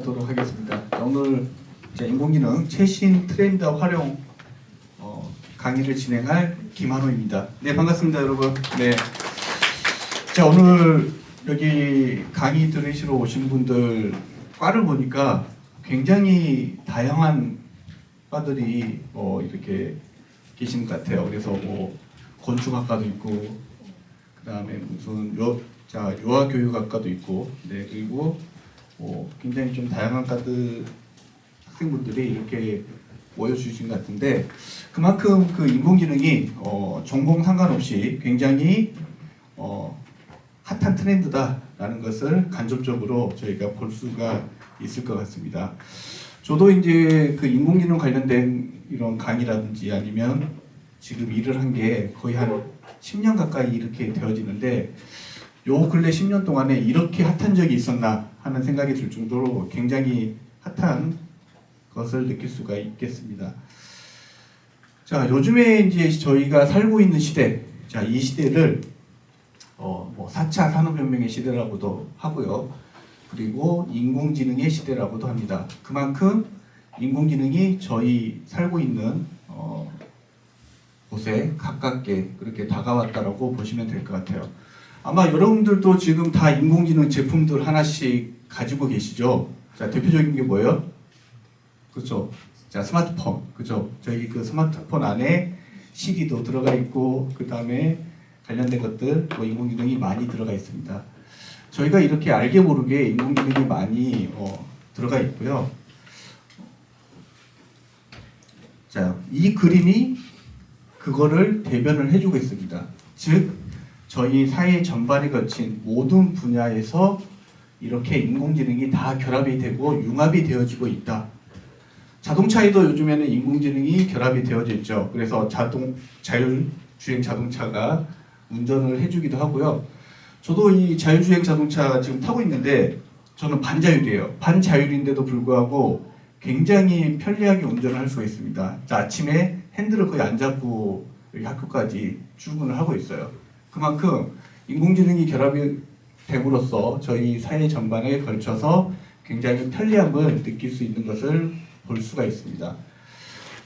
하도록 하겠습니다. 오늘 인공지능 최신 트렌드 활용 강의를 진행할 김한호입니다. 네, 반갑습니다, 여러분. 네. 자, 오늘 여기 강의 들으시러 오신 분들 과를 보니까 굉장히 다양한 과들이 이렇게 계신 것 같아요. 그래서 건축학과도 있고, 그다음에 무슨 유아교육학과도 있고, 네, 그리고 굉장히 좀 다양한 과들 학생분들이 이렇게 모여주신 것 같은데, 그만큼 그 인공지능이 전공 상관없이 굉장히 핫한 트렌드다라는 것을 간접적으로 저희가 볼 수가 있을 것 같습니다. 저도 이제 그 인공지능 관련된 이런 강의라든지 아니면 지금 일을 한 게 거의 한 10년 가까이 이렇게 되어지는데, 요 근래 10년 동안에 이렇게 핫한 적이 있었나 하는 생각이 들 정도로 굉장히 핫한 것을 느낄 수가 있겠습니다. 자, 요즘에 이제 저희가 살고 있는 시대, 자, 이 시대를 4차 산업혁명의 시대라고도 하고요. 그리고 인공지능의 시대라고도 합니다. 그만큼 인공지능이 저희 살고 있는 곳에 가깝게 그렇게 다가왔다라고 보시면 될 것 같아요. 아마 여러분들도 지금 다 인공지능 제품들 하나씩 가지고 계시죠? 자, 대표적인 게 뭐예요? 그렇죠. 자, 스마트폰. 그죠? 저희 그 스마트폰 안에 CD도 들어가 있고, 그 다음에 관련된 것들, 인공지능이 많이 들어가 있습니다. 저희가 이렇게 알게 모르게 인공지능이 많이 들어가 있고요. 자, 이 그림이 그거를 대변을 해주고 있습니다. 즉, 저희 사회 전반에 거친 모든 분야에서 이렇게 인공지능이 다 결합이 되고 융합이 되어지고 있다. 자동차에도 요즘에는 인공지능이 결합이 되어져 있죠. 그래서 자율주행 자동차가 운전을 해주기도 하고요. 저도 이 자율주행 자동차 지금 타고 있는데 저는 반자율이에요. 반자율인데도 불구하고 굉장히 편리하게 운전을 할 수가 있습니다. 자, 아침에 핸들을 거의 안 잡고 여기 학교까지 출근을 하고 있어요. 그만큼 인공지능이 결합이 됨으로써 저희 사회 전반에 걸쳐서 굉장히 편리함을 느낄 수 있는 것을 볼 수가 있습니다.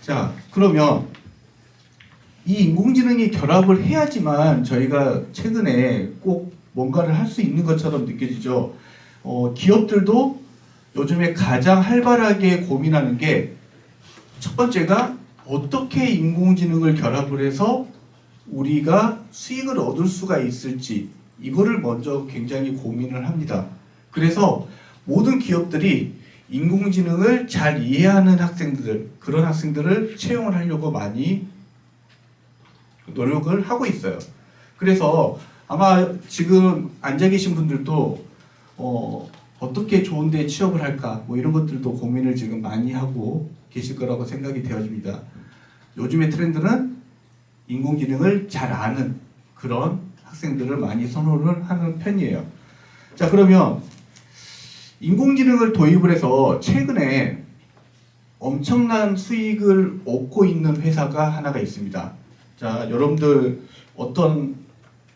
자, 그러면 이 인공지능이 결합을 해야지만 저희가 최근에 꼭 뭔가를 할 수 있는 것처럼 느껴지죠. 기업들도 요즘에 가장 활발하게 고민하는 게 첫 번째가 어떻게 인공지능을 결합을 해서 우리가 수익을 얻을 수가 있을지, 이거를 먼저 굉장히 고민을 합니다. 그래서 모든 기업들이 인공지능을 잘 이해하는 그런 학생들을 채용을 하려고 많이 노력을 하고 있어요. 그래서 아마 지금 앉아 계신 분들도 어떻게 좋은 데 취업을 할까, 이런 것들도 고민을 지금 많이 하고 계실 거라고 생각이 되어집니다. 요즘의 트렌드는 인공지능을 잘 아는 그런 학생들을 많이 선호를 하는 편이에요. 자, 그러면 인공지능을 도입을 해서 최근에 엄청난 수익을 얻고 있는 회사가 하나가 있습니다. 자, 여러분들 어떤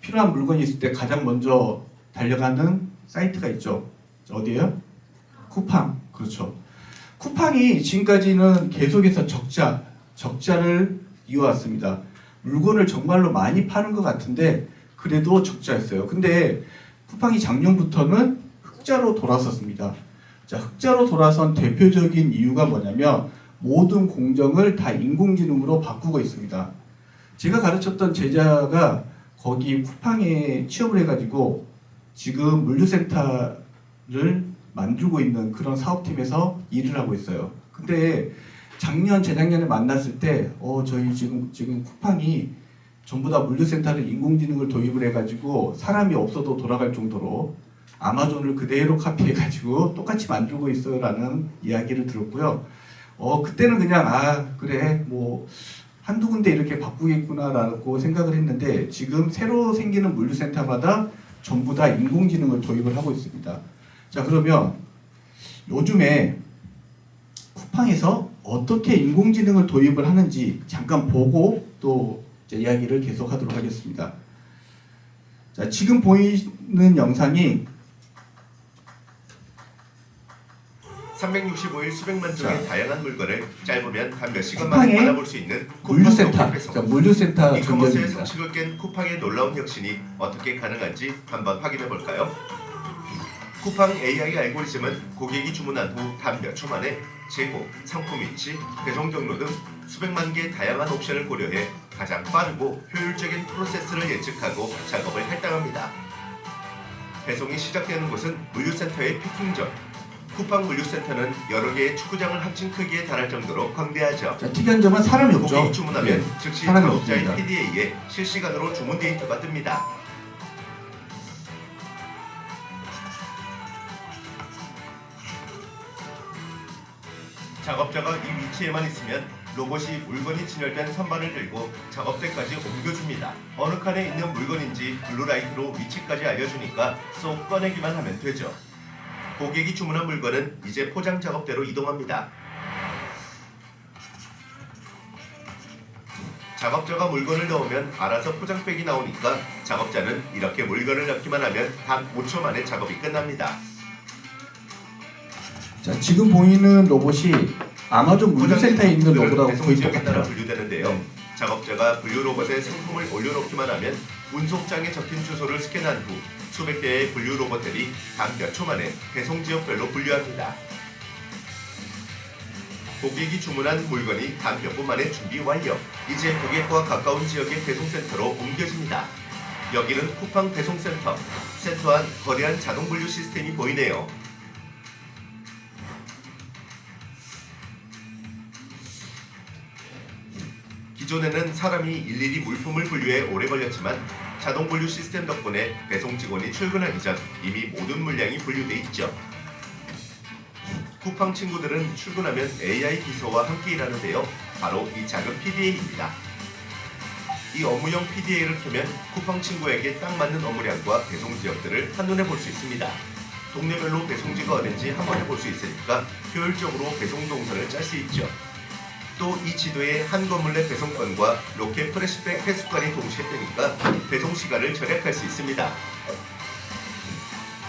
필요한 물건이 있을 때 가장 먼저 달려가는 사이트가 있죠. 어디예요? 쿠팡. 그렇죠. 쿠팡이 지금까지는 계속해서 적자를 이어왔습니다. 물건을 정말로 많이 파는 것 같은데 그래도 적자였어요. 근데 쿠팡이 작년부터는 흑자로 돌아섰습니다. 자, 흑자로 돌아선 대표적인 이유가 뭐냐면 모든 공정을 다 인공지능으로 바꾸고 있습니다. 제가 가르쳤던 제자가 거기 쿠팡에 취업을 해가지고 지금 물류센터를 만들고 있는 그런 사업팀에서 일을 하고 있어요. 근데 재작년에 만났을 때 저희 지금 쿠팡이 전부 다 물류센터를 인공지능을 도입을 해가지고 사람이 없어도 돌아갈 정도로 아마존을 그대로 카피해가지고 똑같이 만들고 있어요 라는 이야기를 들었고요. 그때는 그냥 그래 한두 군데 이렇게 바꾸겠구나 라고 생각을 했는데 지금 새로 생기는 물류센터마다 전부 다 인공지능을 도입을 하고 있습니다. 자, 그러면 요즘에 쿠팡에서 어떻게 인공지능을 도입을 하는지 잠깐 보고 또 이야기를 계속하도록 하겠습니다. 자, 지금 보이는 영상이 365일 수백만 종의 자. 다양한 물건을 짧으면 단 몇 시간 만에 쿠팡의 받아볼 수 있는 쿠팡 물류센터. 로켓 배송. 자, 물류센터 이커머스의 전략입니다. 성식을 깬 쿠팡의 놀라운 혁신이 어떻게 가능한지 한번 확인해 볼까요? 쿠팡 AI 알고리즘은 고객이 주문한 후 단 몇 초 만에 재고, 상품 위치, 배송 경로 등 수백만 개의 다양한 옵션을 고려해 가장 빠르고 효율적인 프로세스를 예측하고 작업을 할당합니다. 배송이 시작되는 곳은 물류센터의 피킹존. 쿠팡 물류센터는 여러 개의 축구장을 합친 크기에 달할 정도로 광대하죠. 자, 특이한 점은 사람이 없죠. 고객이 주문하면 네, 즉시 사람이 작업자의 없습니다. PDA에 실시간으로 주문 데이터가 뜹니다. 작업자가 이 위치에만 있으면 로봇이 물건이 진열된 선반을 들고 작업대까지 옮겨줍니다. 어느 칸에 있는 물건인지 블루라이트로 위치까지 알려주니까 쏙 꺼내기만 하면 되죠. 고객이 주문한 물건은 이제 포장 작업대로 이동합니다. 작업자가 물건을 넣으면 알아서 포장백이 나오니까 작업자는 이렇게 물건을 넣기만 하면 단 5초 만에 작업이 끝납니다. 자, 지금 보이는 로봇이 아마존 물류센터에 있는 로봇하고 거의 지역에 따라 똑같아요. 분류되는데요. 네. 작업자가 분류 로봇에 상품을 올려놓기만 하면 운송장에 적힌 주소를 스캔한 후 수백 대의 분류 로봇들이 단 몇 초 만에 배송 지역별로 분류합니다. 고객이 주문한 물건이 단 몇 분 만에 준비 완료. 이제 고객과 가까운 지역의 배송센터로 옮겨집니다. 여기는 쿠팡 배송센터. 센터 안 거대한 자동 분류 시스템이 보이네요. 기존에는 사람이 일일이 물품을 분류해 오래 걸렸지만 자동 분류 시스템 덕분에 배송 직원이 출근하기 전 이미 모든 물량이 분류돼 있죠. 쿠팡 친구들은 출근하면 AI 비서와 함께 일하는데요. 바로 이 작은 PDA입니다. 이 업무용 PDA를 켜면 쿠팡 친구에게 딱 맞는 업무량과 배송 지역들을 한눈에 볼 수 있습니다. 동네별로 배송지가 어딘지 한 번에 볼 수 있으니까 효율적으로 배송 동선을 짤 수 있죠. 또 이 지도에 한 건물 내 배송권과 로켓 프레시백 회수권이 동시에 뜨니까 배송 시간을 절약할 수 있습니다.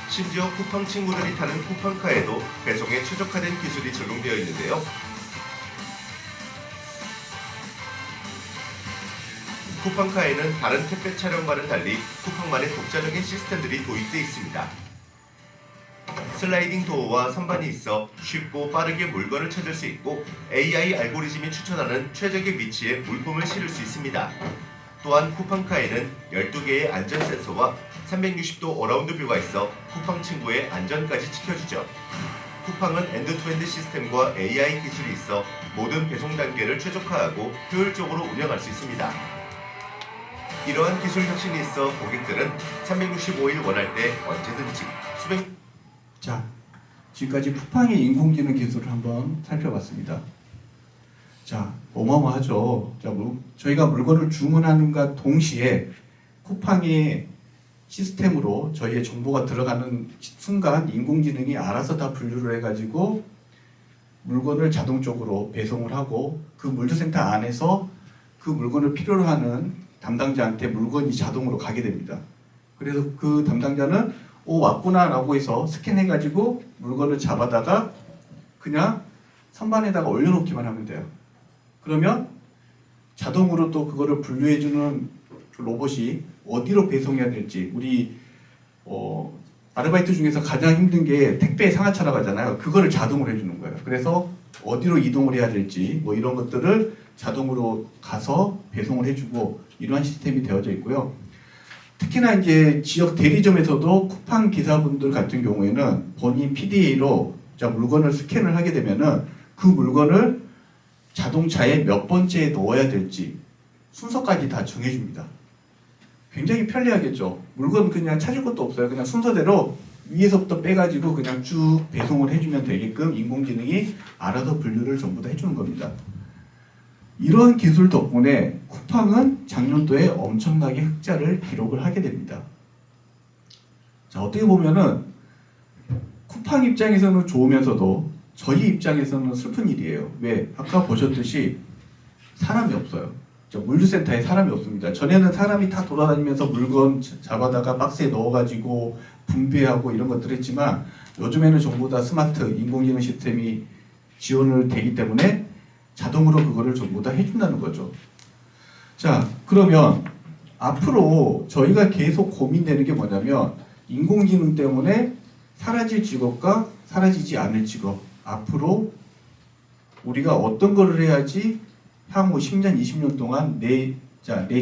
심지어 쿠팡 친구들이 타는 쿠팡카에도 배송에 최적화된 기술이 적용되어 있는데요. 쿠팡카에는 다른 택배 차량과는 달리 쿠팡만의 독자적인 시스템들이 도입되어 있습니다. 슬라이딩 도어와 선반이 있어 쉽고 빠르게 물건을 찾을 수 있고 AI 알고리즘이 추천하는 최적의 위치에 물품을 실을 수 있습니다. 또한 쿠팡카에는 12개의 안전 센서와 360도 어라운드 뷰가 있어 쿠팡 친구의 안전까지 지켜주죠. 쿠팡은 엔드투엔드 시스템과 AI 기술이 있어 모든 배송 단계를 최적화하고 효율적으로 운영할 수 있습니다. 이러한 기술 혁신이 있어 고객들은 365일 원할 때 언제든지 수백 자, 지금까지 쿠팡의 인공지능 기술을 한번 살펴봤습니다. 자, 어마어마하죠. 자, 저희가 물건을 주문하는가 동시에 쿠팡의 시스템으로 저희의 정보가 들어가는 순간 인공지능이 알아서 다 분류를 해가지고 물건을 자동적으로 배송을 하고 그 물류센터 안에서 그 물건을 필요로 하는 담당자한테 물건이 자동으로 가게 됩니다. 그래서 그 담당자는 왔구나 라고 해서 스캔해가지고 물건을 잡아다가 그냥 선반에다가 올려놓기만 하면 돼요. 그러면 자동으로 또 그거를 분류해주는 로봇이 어디로 배송해야 될지, 우리 아르바이트 중에서 가장 힘든 게 택배 상하차라고 하잖아요. 그거를 자동으로 해주는 거예요. 그래서 어디로 이동을 해야 될지 뭐 이런 것들을 자동으로 가서 배송을 해주고 이러한 시스템이 되어져 있고요. 특히나 이제 지역 대리점에서도 쿠팡 기사분들 같은 경우에는 본인 PDA로 물건을 스캔을 하게 되면은 그 물건을 자동차에 몇 번째에 넣어야 될지 순서까지 다 정해줍니다. 굉장히 편리하겠죠. 물건 그냥 찾을 것도 없어요. 그냥 순서대로 위에서부터 빼가지고 그냥 쭉 배송을 해주면 되게끔 인공지능이 알아서 분류를 전부 다 해주는 겁니다. 이런 기술 덕분에 쿠팡은 작년도에 엄청나게 흑자를 기록을 하게 됩니다. 자, 어떻게 보면은 쿠팡 입장에서는 좋으면서도 저희 입장에서는 슬픈 일이에요. 왜? 아까 보셨듯이 사람이 없어요. 물류센터에 사람이 없습니다. 전에는 사람이 다 돌아다니면서 물건 잡아다가 박스에 넣어가지고 분배하고 이런 것들 했지만 요즘에는 전부 다 스마트 인공지능 시스템이 지원을 되기 때문에 자동으로 그거를 전부 다 해준다는 거죠. 자, 그러면 앞으로 저희가 계속 고민되는 게 뭐냐면 인공지능 때문에 사라질 직업과 사라지지 않을 직업, 앞으로 우리가 어떤 거를 해야지 향후 10년, 20년 동안 내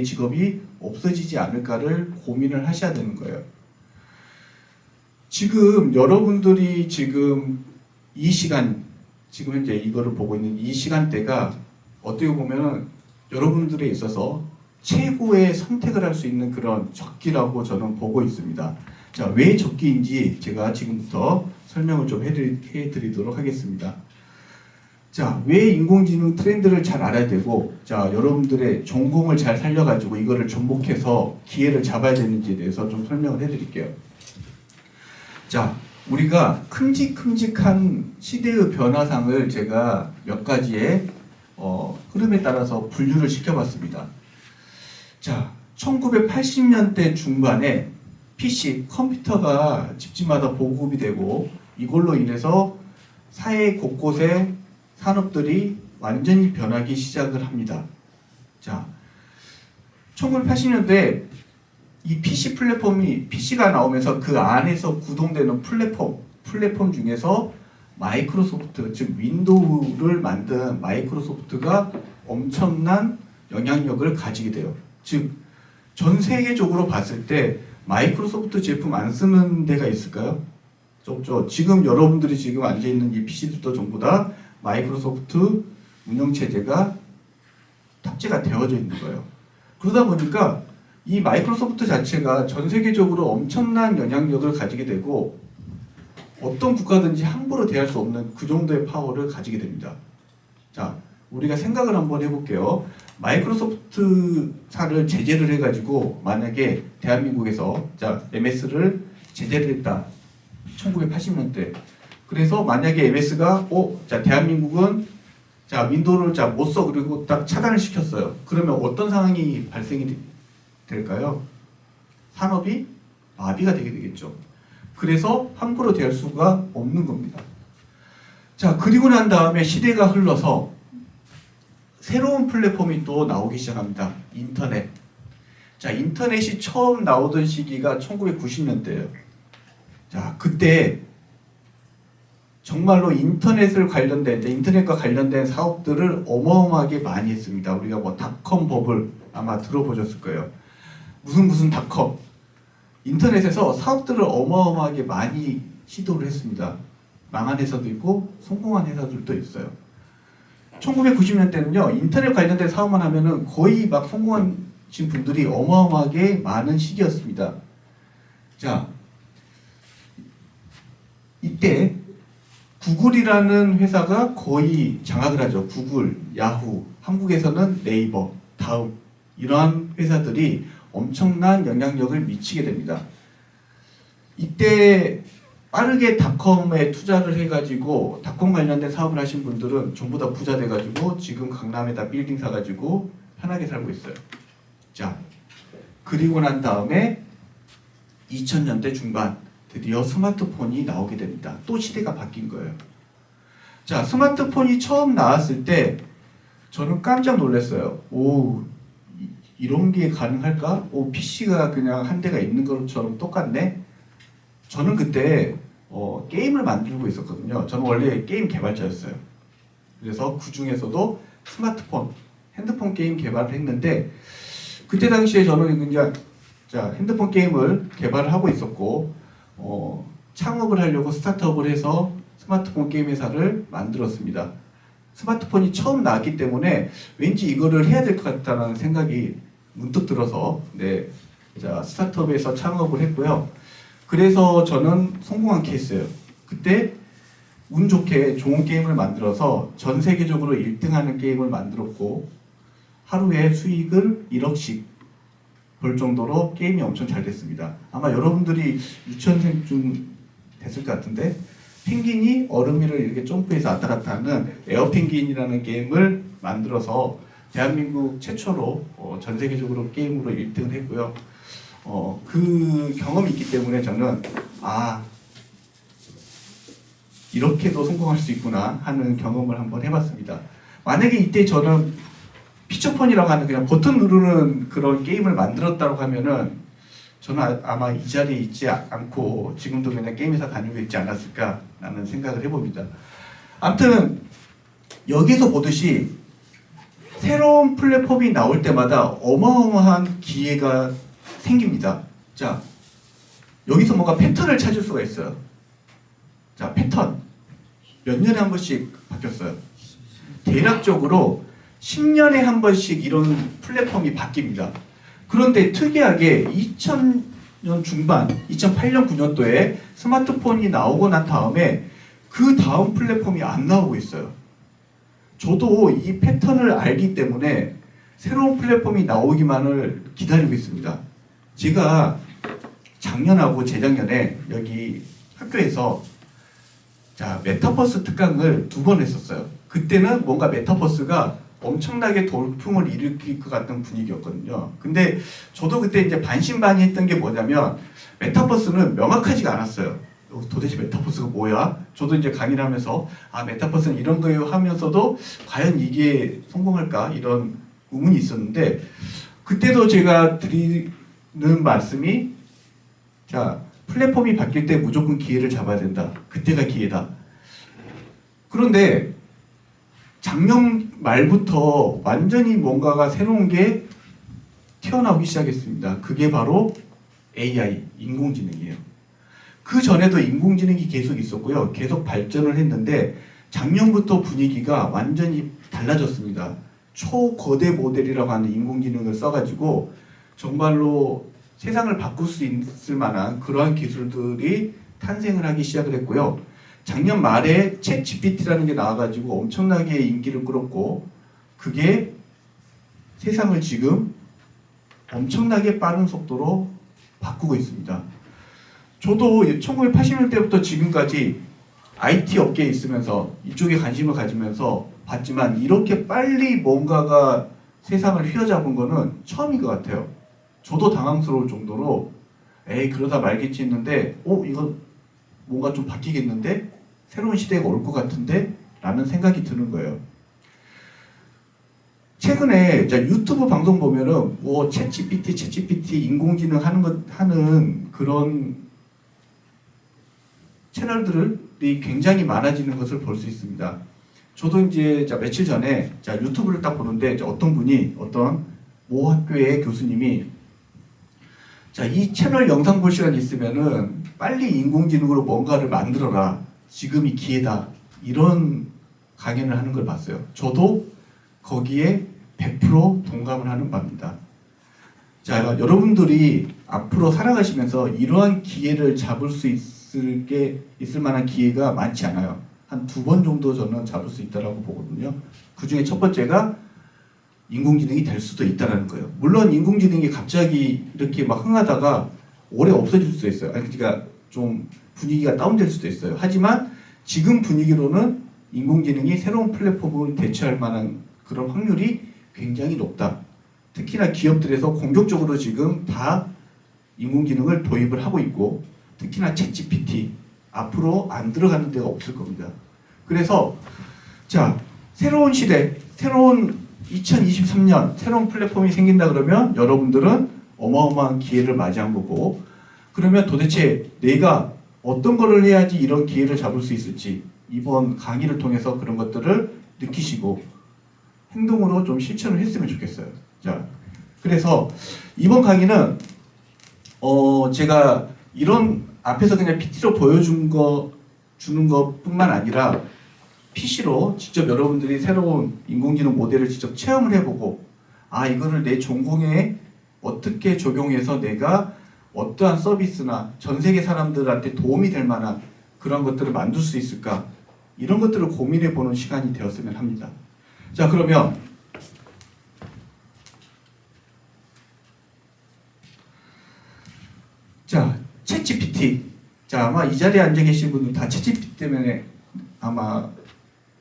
직업이 없어지지 않을까를 고민을 하셔야 되는 거예요. 지금 여러분들이 지금 이 시간, 지금 현재 이거를 보고 있는 이 시간대가 어떻게 보면은 여러분들에 있어서 최고의 선택을 할 수 있는 그런 적기라고 저는 보고 있습니다. 자, 왜 적기인지 제가 지금부터 설명을 좀 해드리도록 하겠습니다. 자, 왜 인공지능 트렌드를 잘 알아야 되고, 자, 여러분들의 전공을 잘 살려가지고 이거를 접목해서 기회를 잡아야 되는지에 대해서 좀 설명을 해드릴게요. 자, 우리가 큼직큼직한 시대의 변화상을 제가 몇 가지의 흐름에 따라서 분류를 시켜봤습니다. 자, 1980년대 중반에 PC, 컴퓨터가 집집마다 보급이 되고 이걸로 인해서 사회 곳곳에 산업들이 완전히 변하기 시작을 합니다. 자, 1980년대 이 PC 플랫폼이 PC가 나오면서 그 안에서 구동되는 플랫폼 중에서 마이크로소프트, 즉 윈도우를 만든 마이크로소프트가 엄청난 영향력을 가지게 돼요. 즉 전 세계적으로 봤을 때 마이크로소프트 제품 안 쓰는 데가 있을까요? 없죠. 지금 여러분들이 지금 앉아 있는 이 PC들도 전부 다 마이크로소프트 운영체제가 탑재가 되어져 있는 거예요. 그러다 보니까 이 마이크로소프트 자체가 전 세계적으로 엄청난 영향력을 가지게 되고 어떤 국가든지 함부로 대할 수 없는 그 정도의 파워를 가지게 됩니다. 자, 우리가 생각을 한번 해볼게요. 마이크로소프트사를 제재를 해가지고 만약에 대한민국에서 자 MS를 제재를 했다. 1980년대. 그래서 만약에 MS가 자 대한민국은 자 윈도우를 자 못 써 그리고 딱 차단을 시켰어요. 그러면 어떤 상황이 발생이 될까요? 산업이 마비가 되게 되겠죠. 그래서 함부로 대할 수가 없는 겁니다. 자, 그리고 난 다음에 시대가 흘러서 새로운 플랫폼이 또 나오기 시작합니다. 인터넷. 자, 인터넷이 처음 나오던 시기가 1990년대예요. 자, 그때 정말로 인터넷과 관련된 사업들을 어마어마하게 많이 했습니다. 우리가 뭐 닷컴 버블 아마 들어보셨을 거예요. 무슨 닷컴. 인터넷에서 사업들을 어마어마하게 많이 시도를 했습니다. 망한 회사도 있고 성공한 회사들도 있어요. 1990년대는요, 인터넷 관련된 사업만 하면은 거의 막 성공하신 분들이 어마어마하게 많은 시기였습니다. 자, 이때 구글이라는 회사가 거의 장악을 하죠. 구글, 야후, 한국에서는 네이버, 다음 이러한 회사들이 엄청난 영향력을 미치게 됩니다. 이때 빠르게 닷컴에 투자를 해가지고 닷컴 관련된 사업을 하신 분들은 전부 다 부자 돼가지고 지금 강남에다 빌딩 사가지고 편하게 살고 있어요. 자, 그리고 난 다음에 2000년대 중반 드디어 스마트폰이 나오게 됩니다. 또 시대가 바뀐 거예요. 자, 스마트폰이 처음 나왔을 때 저는 깜짝 놀랐어요. 오, 이런 게 가능할까? PC가 그냥 한 대가 있는 것처럼 똑같네? 저는 그때 게임을 만들고 있었거든요. 저는 원래 게임 개발자였어요. 그래서 그 중에서도 스마트폰, 핸드폰 게임 개발을 했는데 그때 당시에 저는 그냥 핸드폰 게임을 개발을 하고 있었고 창업을 하려고 스타트업을 해서 스마트폰 게임 회사를 만들었습니다. 스마트폰이 처음 나왔기 때문에 왠지 이거를 해야 될 것 같다는 생각이 문득 들어서 스타트업에서 창업을 했고요. 그래서 저는 성공한 케이스예요. 그때 운 좋게 좋은 게임을 만들어서 전 세계적으로 1등하는 게임을 만들었고 하루에 수익을 1억씩 벌 정도로 게임이 엄청 잘 됐습니다. 아마 여러분들이 유치원생쯤 됐을 것 같은데 펭귄이 얼음 위를 이렇게 점프해서 왔다 갔다 하는 에어펭귄이라는 게임을 만들어서 대한민국 최초로 전 세계적으로 게임으로 1등을 했고요. 그 경험이 있기 때문에 저는 이렇게도 성공할 수 있구나 하는 경험을 한번 해봤습니다. 만약에 이때 저는 피처폰이라고 하는 그냥 버튼 누르는 그런 게임을 만들었다고 하면은 저는 아마 이 자리에 있지 않고 지금도 그냥 게임회사 다니고 있지 않았을까라는 생각을 해봅니다. 아무튼 여기서 보듯이 새로운 플랫폼이 나올 때마다 어마어마한 기회가 생깁니다. 자, 여기서 뭔가 패턴을 찾을 수가 있어요. 자, 패턴. 몇 년에 한 번씩 바뀌었어요. 대략적으로 10년에 한 번씩 이런 플랫폼이 바뀝니다. 그런데 특이하게 2000년 중반, 2008년, 9년도에 스마트폰이 나오고 난 다음에 그 다음 플랫폼이 안 나오고 있어요. 저도 이 패턴을 알기 때문에 새로운 플랫폼이 나오기만을 기다리고 있습니다. 제가 작년하고 재작년에 여기 학교에서 자, 메타버스 특강을 2번 했었어요. 그때는 뭔가 메타버스가 엄청나게 돌풍을 일으킬 것 같은 분위기였거든요. 근데 저도 그때 이제 반신반의했던 게 뭐냐면 메타버스는 명확하지가 않았어요. 도대체 메타버스가 뭐야? 저도 이제 강의를 하면서 아, 메타버스는 이런 거예요 하면서도 과연 이게 성공할까? 이런 의문이 있었는데 그때도 제가 드리는 말씀이 자, 플랫폼이 바뀔 때 무조건 기회를 잡아야 된다. 그때가 기회다. 그런데 작년 말부터 완전히 뭔가가 새로운 게 튀어나오기 시작했습니다. 그게 바로 AI, 인공지능이에요. 그 전에도 인공지능이 계속 있었고요. 계속 발전을 했는데 작년부터 분위기가 완전히 달라졌습니다. 초거대 모델이라고 하는 인공지능을 써가지고 정말로 세상을 바꿀 수 있을 만한 그러한 기술들이 탄생을 하기 시작을 했고요. 작년 말에 챗 GPT라는 게 나와가지고 엄청나게 인기를 끌었고 그게 세상을 지금 엄청나게 빠른 속도로 바꾸고 있습니다. 저도 1980년대부터 지금까지 IT 업계에 있으면서 이쪽에 관심을 가지면서 봤지만 이렇게 빨리 뭔가가 세상을 휘어잡은 거는 처음인 것 같아요. 저도 당황스러울 정도로 에이 그러다 말겠지 했는데 이거 뭔가 좀 바뀌겠는데? 새로운 시대가 올 것 같은데? 라는 생각이 드는 거예요. 최근에 유튜브 방송 보면은 챗 GPT 인공지능 하는 그런 채널들이 굉장히 많아지는 것을 볼 수 있습니다. 저도 이제 며칠 전에 유튜브를 딱 보는데 어떤 분이 어떤 모 학교의 교수님이 이 채널 영상 볼 시간 있으면은 빨리 인공지능으로 뭔가를 만들어라. 지금이 기회다. 이런 강연을 하는 걸 봤어요. 저도 거기에 100% 동감을 하는 바입니다. 자, 여러분들이 앞으로 살아가시면서 이러한 기회를 잡을 수 있을 만한 기회가 많지 않아요. 한 2번 정도 저는 잡을 수 있다고 보거든요. 그 중에 첫 번째가 인공지능이 될 수도 있다는 거예요. 물론 인공지능이 갑자기 이렇게 막 흥하다가 오래 없어질 수도 있어요. 그러니까 좀 분위기가 다운될 수도 있어요. 하지만 지금 분위기로는 인공지능이 새로운 플랫폼을 대체할 만한 그런 확률이 굉장히 높다. 특히나 기업들에서 공격적으로 지금 다 인공지능을 도입을 하고 있고 특히나 챗 GPT 앞으로 안 들어가는 데가 없을 겁니다. 그래서 새로운 시대, 새로운 2023년 새로운 플랫폼이 생긴다 그러면 여러분들은 어마어마한 기회를 맞이한 거고 그러면 도대체 내가 어떤 거를 해야지 이런 기회를 잡을 수 있을지 이번 강의를 통해서 그런 것들을 느끼시고 행동으로 좀 실천을 했으면 좋겠어요. 그래서 이번 강의는 제가 이런 앞에서 그냥 PT로 주는 것뿐만 아니라 PC로 직접 여러분들이 새로운 인공지능 모델을 직접 체험을 해보고 이거를 내 전공에 어떻게 적용해서 내가 어떠한 서비스나 전 세계 사람들한테 도움이 될 만한 그런 것들을 만들 수 있을까 이런 것들을 고민해보는 시간이 되었으면 합니다. 그러면 챗 GPT 아마 이 자리에 앉아 계신 분은 다 챗 GPT 때문에 아마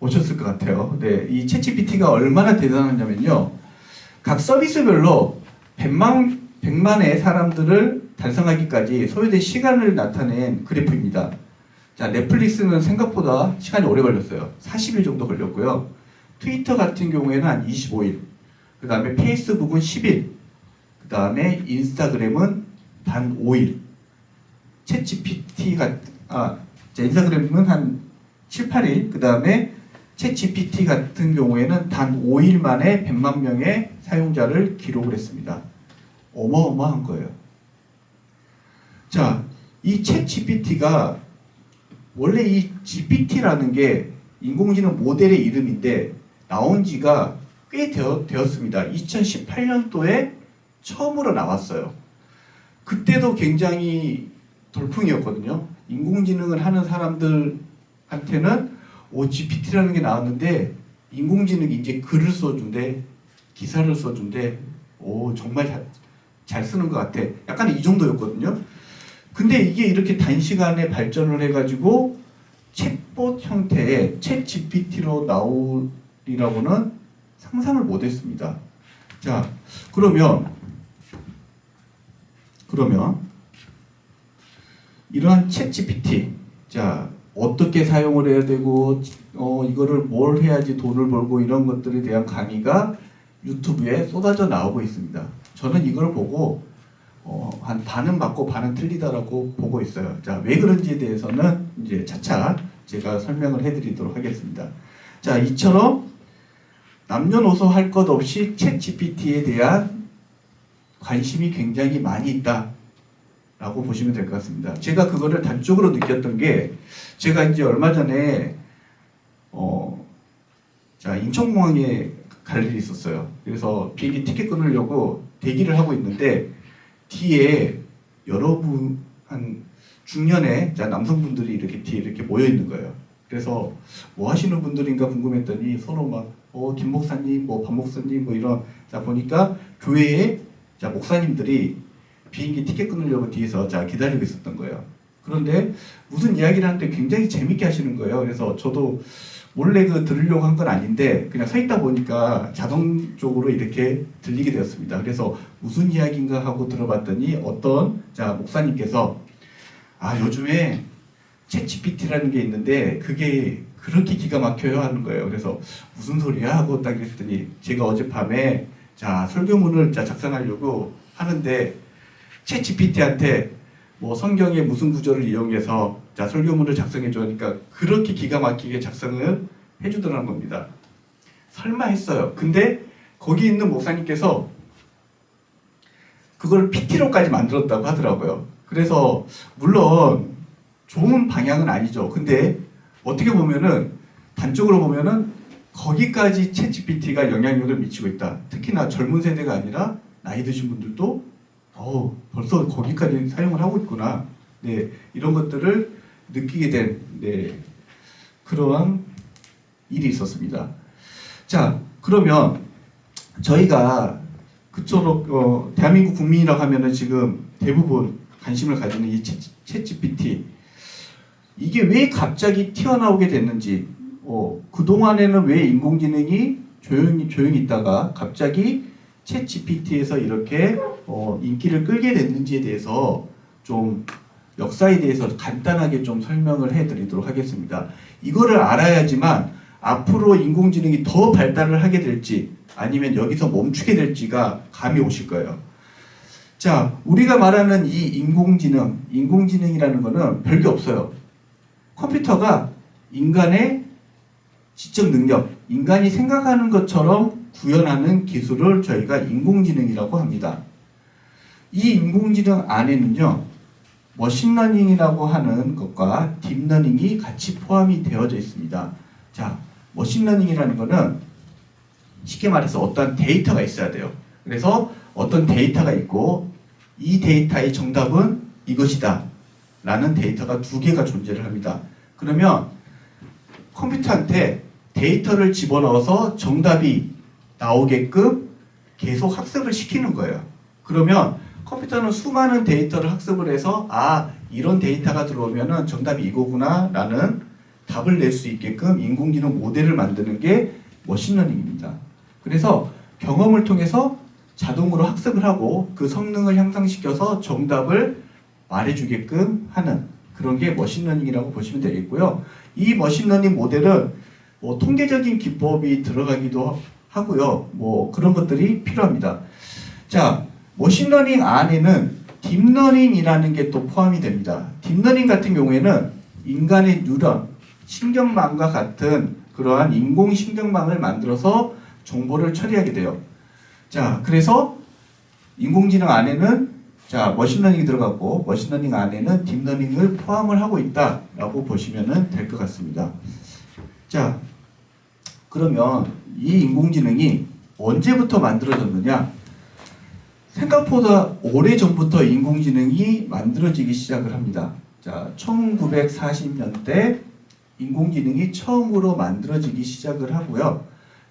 오셨을 것 같아요. 네, 이 챗 GPT가 얼마나 대단하냐면요. 각 서비스별로 100만의 사람들을 달성하기까지 소요된 시간을 나타낸 그래프입니다. 자, 넷플릭스는 생각보다 시간이 오래 걸렸어요. 40일 정도 걸렸고요. 트위터 같은 경우에는 한 25일. 그 다음에 페이스북은 10일. 그 다음에 인스타그램은 단 5일. 인스타그램은 한 7, 8일. 그 다음에 챗GPT 같은 경우에는 단 5일 만에 100만 명의 사용자를 기록을 했습니다. 어마어마한 거예요. 자, 이 챗GPT가 원래 이 GPT라는 게 인공지능 모델의 이름인데 나온 지가 꽤 되었습니다. 2018년도에 처음으로 나왔어요. 그때도 굉장히 돌풍이었거든요. 인공지능을 하는 사람들한테는 GPT라는 게 나왔는데 인공지능이 이제 글을 써준대, 기사를 써준대, 정말 잘 쓰는 것 같아. 약간 이 정도였거든요. 근데 이게 이렇게 단시간에 발전을 해가지고 챗봇 형태의 챗 GPT로 나오리라고는 상상을 못했습니다. 자, 그러면 이러한 챗 GPT, 자, 어떻게 사용을 해야 되고, 이거를 뭘 해야지 돈을 벌고 이런 것들에 대한 강의가 유튜브에 쏟아져 나오고 있습니다. 저는 이걸 보고 한 반은 맞고 반은 틀리다라고 보고 있어요. 자, 왜 그런지에 대해서는 이제 차차 제가 설명을 해드리도록 하겠습니다. 자, 이처럼 남녀노소 할 것 없이 챗 GPT에 대한 관심이 굉장히 많이 있다라고 보시면 될 것 같습니다. 제가 그거를 단적으로 느꼈던 게, 제가 이제 얼마 전에 인천공항에 갈 일이 있었어요. 그래서 비행기 티켓 끊으려고 대기를 하고 있는데 뒤에 여러분 한 중년의 남성분들이 이렇게 뒤에 이렇게 모여 있는 거예요. 그래서 뭐 하시는 분들인가 궁금했더니 서로 막 김 목사님, 박 목사님 이런, 자 보니까 교회에 목사님들이 비행기 티켓 끊으려고 뒤에서 기다리고 있었던 거예요. 그런데 무슨 이야기를 하는데 굉장히 재밌게 하시는 거예요. 그래서 저도 몰래 들으려고 한 건 아닌데 그냥 서 있다 보니까 자동적으로 이렇게 들리게 되었습니다. 그래서 무슨 이야기인가 하고 들어봤더니 어떤 목사님께서 요즘에 챗GPT라는 게 있는데 그게 그렇게 기가 막혀요 하는 거예요. 그래서 무슨 소리야 하고 딱 그랬더니, 제가 어젯밤에 설교문을 작성하려고 하는데 챗GPT한테 성경의 무슨 구절을 이용해서 설교문을 작성해 주니까 그렇게 기가 막히게 작성을 해주더라는 겁니다. 설마 했어요. 근데 거기 있는 목사님께서 그걸 PT로까지 만들었다고 하더라고요. 그래서 물론 좋은 방향은 아니죠. 근데 어떻게 보면은, 단적으로 보면은 거기까지 챗GPT가 영향력을 미치고 있다. 특히나 젊은 세대가 아니라 나이 드신 분들도 벌써 거기까지 사용을 하고 있구나. 네, 이런 것들을 느끼게 된 그러한 일이 있었습니다. 자, 그러면 저희가 그처럼 대한민국 국민이라고 하면은 지금 대부분 관심을 가지는 이 챗GPT, 이게 왜 갑자기 튀어나오게 됐는지, 그동안에는 왜 인공지능이 조용히 있다가 갑자기 챗GPT에서 이렇게 인기를 끌게 됐는지에 대해서 좀 역사에 대해서 간단하게 좀 설명을 해드리도록 하겠습니다. 이거를 알아야지만 앞으로 인공지능이 더 발달을 하게 될지 아니면 여기서 멈추게 될지가 감이 오실 거예요. 자, 우리가 말하는 이 인공지능이라는 거는 별게 없어요. 컴퓨터가 인간의 지적 능력, 인간이 생각하는 것처럼 구현하는 기술을 저희가 인공지능이라고 합니다. 이 인공지능 안에는요, 머신러닝이라고 하는 것과 딥러닝이 같이 포함이 되어져 있습니다. 자, 머신러닝이라는 거는 쉽게 말해서 어떤 데이터가 있어야 돼요. 그래서 어떤 데이터가 있고 이 데이터의 정답은 이것이다 라는 데이터가 두 개가 존재를 합니다. 그러면 컴퓨터한테 데이터를 집어넣어서 정답이 나오게끔 계속 학습을 시키는 거예요. 그러면 컴퓨터는 수많은 데이터를 학습을 해서 이런 데이터가 들어오면은 정답이 이거구나 라는 답을 낼 수 있게끔 인공지능 모델을 만드는 게 머신러닝입니다. 그래서 경험을 통해서 자동으로 학습을 하고 그 성능을 향상시켜서 정답을 말해주게끔 하는 그런 게 머신러닝이라고 보시면 되겠고요. 이 머신러닝 모델은 뭐 통계적인 기법이 들어가기도 하고요. 뭐 그런 것들이 필요합니다. 자, 머신러닝 안에는 딥러닝이라는 게 또 포함이 됩니다. 딥러닝 같은 경우에는 인간의 뉴런, 신경망과 같은 그러한 인공신경망을 만들어서 정보를 처리하게 돼요. 자, 그래서 인공지능 안에는 자, 머신러닝이 들어갔고 머신러닝 안에는 딥러닝을 포함을 하고 있다라고 보시면 될 것 같습니다. 자, 그러면 이 인공지능이 언제부터 만들어졌느냐? 생각보다 오래전부터 인공지능이 만들어지기 시작을 합니다. 자, 1940년대 인공지능이 처음으로 만들어지기 시작을 하고요.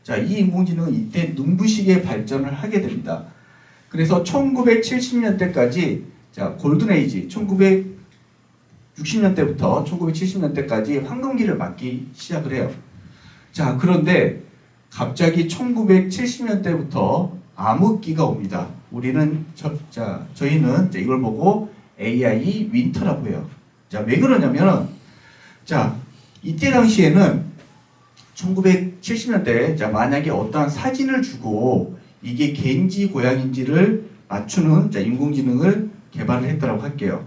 자, 이 인공지능은 이때 눈부시게 발전을 하게 됩니다. 그래서 1970년대까지 자, 골든에이지 1960년대부터 1970년대까지 황금기를 맞기 시작을 해요. 자, 그런데 갑자기 1970년대부터 암흑기가 옵니다. 저희는 이걸 보고 AI 윈터라고 해요. 자, 왜 그러냐면 자, 이때 당시에는 1970년대 자, 만약에 어떠한 사진을 주고 이게 개인지 고양인지를 맞추는 자, 인공지능을 개발을 했다고 할게요.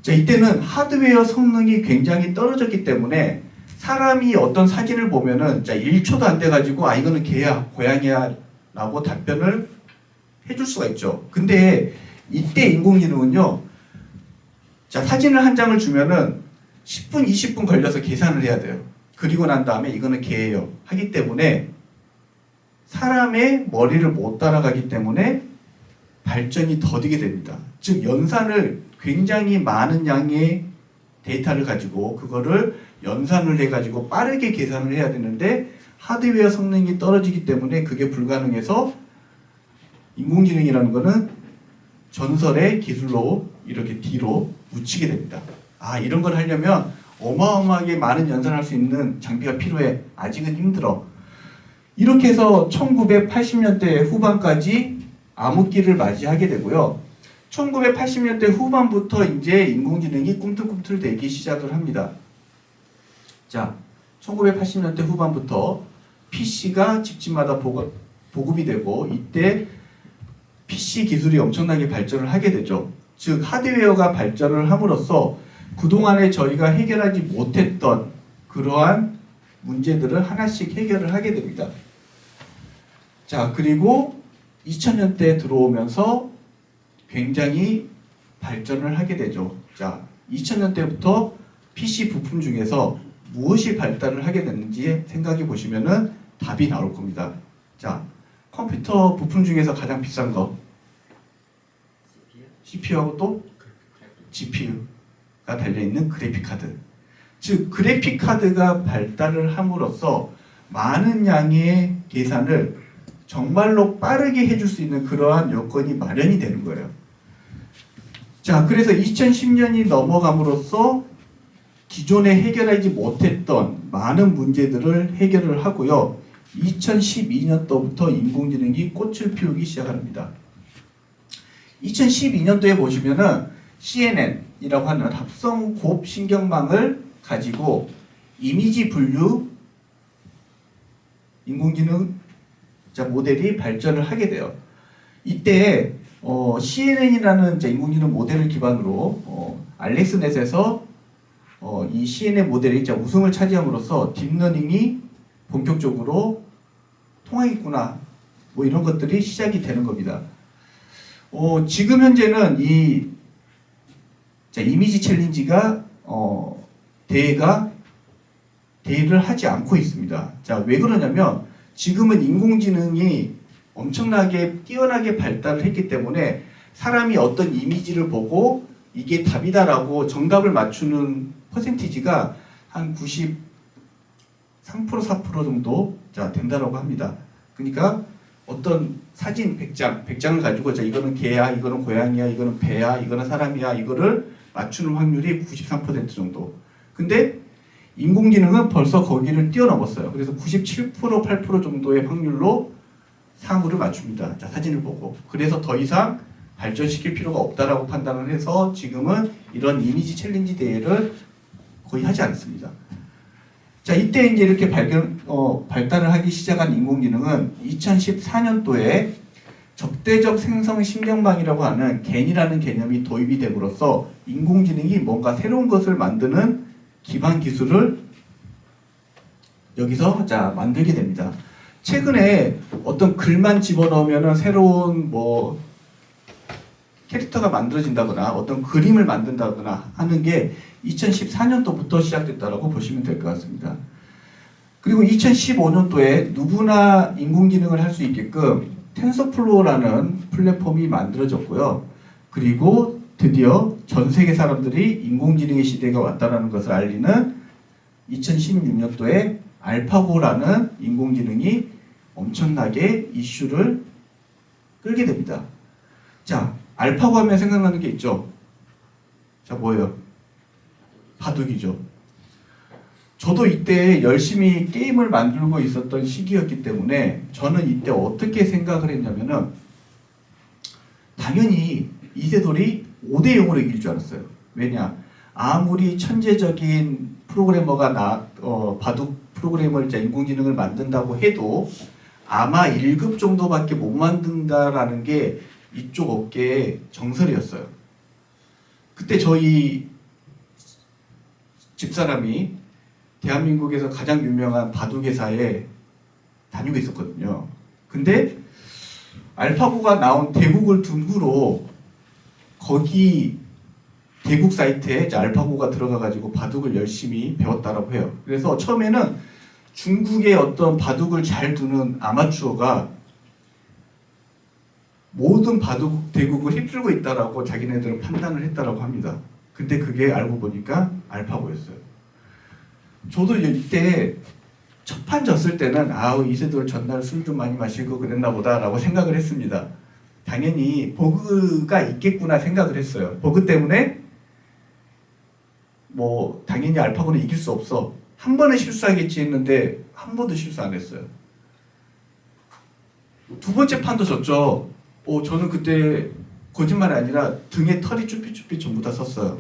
자, 이때는 하드웨어 성능이 굉장히 떨어졌기 때문에 사람이 어떤 사진을 보면은 자, 1초도 안 돼가지고 아 이거는 개야 고양이야 라고 답변을 해줄 수가 있죠. 근데 이때 인공지능은요, 자, 사진을 한 장을 주면은 10분, 20분 걸려서 계산을 해야 돼요. 그리고 난 다음에 이거는 개예요 하기 때문에 사람의 머리를 못 따라가기 때문에 발전이 더디게 됩니다. 즉 연산을 굉장히 많은 양의 데이터를 가지고 그거를 연산을 해가지고 빠르게 계산을 해야 되는데 하드웨어 성능이 떨어지기 때문에 그게 불가능해서 인공지능이라는 거는 전설의 기술로 이렇게 뒤로 묻히게 됩니다. 아, 이런 걸 하려면 어마어마하게 많은 연산할 수 있는 장비가 필요해. 아직은 힘들어. 이렇게 해서 1980년대 후반까지 암흑기를 맞이하게 되고요. 1980년대 후반부터 이제 인공지능이 꿈틀꿈틀 되기 시작을 합니다. 자, 1980년대 후반부터 PC가 집집마다 보급이 되고 이때 PC 기술이 엄청나게 발전을 하게 되죠. 즉 하드웨어가 발전을 함으로써 그동안에 저희가 해결하지 못했던 그러한 문제들을 하나씩 해결을 하게 됩니다. 자, 그리고 2000년대 들어오면서 굉장히 발전을 하게 되죠. 자, 2000년대부터 PC 부품 중에서 무엇이 발달을 하게 됐는지 생각해 보시면은 답이 나올 겁니다. 자, 컴퓨터 부품 중에서 가장 비싼 거 CPU하고 또 GPU가 달려있는 그래픽카드. 즉 그래픽카드가 발달을 함으로써 많은 양의 계산을 정말로 빠르게 해줄 수 있는 그러한 여건이 마련이 되는 거예요. 자, 그래서 2010년이 넘어감으로써 기존에 해결하지 못했던 많은 문제들을 해결을 하고요. 2012년도부터 인공지능이 꽃을 피우기 시작합니다. 2012년도에 보시면은 CNN이라고 하는 합성 곱 신경망을 가지고 이미지 분류 인공지능 모델이 발전을 하게 돼요. 이때 CNN이라는 인공지능 모델을 기반으로 알렉스넷에서 이 CNN 모델이 우승을 차지함으로써 딥러닝이 본격적으로 통하겠구나 뭐 이런 것들이 시작이 되는 겁니다. 지금 현재는 이 이미지 챌린지가 대회를 하지 않고 있습니다. 자, 왜 그러냐면 지금은 인공지능이 엄청나게 뛰어나게 발달을 했기 때문에 사람이 어떤 이미지를 보고 이게 답이다라고 정답을 맞추는 퍼센티지가 한 93%, 4% 정도 된다라고 합니다. 그러니까 어떤 사진 100장을 가지고 이거는 개야, 이거는 고양이야, 이거는 배야, 이거는 사람이야, 이거를 맞추는 확률이 93% 정도. 근데 인공지능은 벌써 거기를 뛰어넘었어요. 그래서 97%, 8% 정도의 확률로 사물을 맞춥니다. 자, 사진을 보고. 그래서 더 이상 발전시킬 필요가 없다라고 판단을 해서 지금은 이런 이미지 챌린지 대회를 거의 하지 않습니다. 자, 이때 이제 이렇게 발달을 하기 시작한 인공지능은 2014년도에 적대적 생성 신경망이라고 하는 겐이라는 개념이 도입이 됨으로써 인공지능이 뭔가 새로운 것을 만드는 기반 기술을 여기서 만들게 됩니다. 최근에 어떤 글만 집어넣으면 새로운 캐릭터가 만들어진다거나 어떤 그림을 만든다거나 하는 게 2014년도부터 시작됐다고 보시면 될 것 같습니다. 그리고 2015년도에 누구나 인공지능을 할 수 있게끔 텐서플로우라는 플랫폼이 만들어졌고요. 그리고 드디어 전 세계 사람들이 인공지능의 시대가 왔다는 것을 알리는 2016년도에 알파고라는 인공지능이 엄청나게 이슈를 끌게 됩니다. 자, 알파고 하면 생각나는 게 있죠. 자, 뭐예요? 바둑이죠. 저도 이때 열심히 게임을 만들고 있었던 시기였기 때문에 저는 이때 어떻게 생각을 했냐면은 당연히 이세돌이 5대 0으로 이길 줄 알았어요. 왜냐? 아무리 천재적인 프로그래머가 바둑 프로그래머를 인공지능을 만든다고 해도 아마 1급 정도밖에 못 만든다라는 게 이쪽 업계의 정설이었어요. 그때 저희 집사람이 대한민국에서 가장 유명한 바둑 회사에 다니고 있었거든요. 근데 알파고가 나온 대국을 둔 후로 거기 대국 사이트에 알파고가 들어가가지고 바둑을 열심히 배웠다라고 해요. 그래서 처음에는 중국의 어떤 바둑을 잘 두는 아마추어가 모든 바둑 대국을 휩쓸고 있다라고 자기네들은 판단을 했다라고 합니다. 근데 그게 알고 보니까 알파고였어요. 저도 이때 첫 판 졌을 때는 이세돌 전날 술 좀 많이 마시고 그랬나 보다라고 생각을 했습니다. 당연히 버그가 있겠구나 생각을 했어요. 버그 때문에 당연히 알파고는 이길 수 없어. 한 번은 실수하겠지 했는데 한 번도 실수 안 했어요. 두 번째 판도 졌죠. 저는 그때 거짓말이 아니라 등에 털이 쭈삣쭈삣 전부 다 섰어요.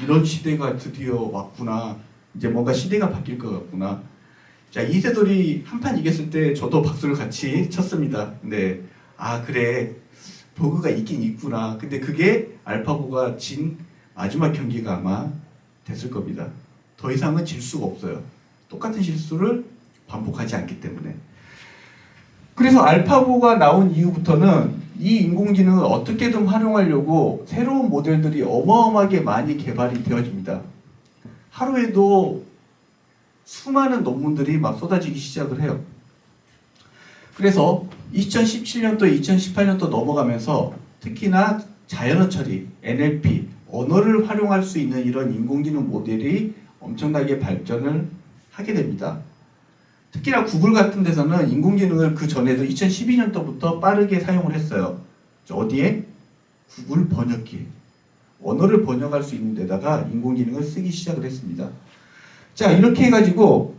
이런 시대가 드디어 왔구나. 이제 뭔가 시대가 바뀔 것 같구나. 자, 이세돌이 한 판 이겼을 때 저도 박수를 같이 쳤습니다. 근데 그래, 버그가 있긴 있구나. 근데 그게 알파고가 진 마지막 경기가 아마 됐을 겁니다. 더 이상은 질 수가 없어요. 똑같은 실수를 반복하지 않기 때문에. 그래서 알파고가 나온 이후부터는 이 인공지능을 어떻게든 활용하려고 새로운 모델들이 어마어마하게 많이 개발이 되어집니다. 하루에도 수많은 논문들이 막 쏟아지기 시작을 해요. 그래서 2017년도, 2018년도 넘어가면서 특히나 자연어 처리, NLP, 언어를 활용할 수 있는 이런 인공지능 모델이 엄청나게 발전을 하게 됩니다. 특히나 구글 같은 데서는 인공지능을 그 전에도 2012년도부터 빠르게 사용을 했어요. 어디에? 구글 번역기. 언어를 번역할 수 있는 데다가 인공지능을 쓰기 시작을 했습니다. 자, 이렇게 해가지고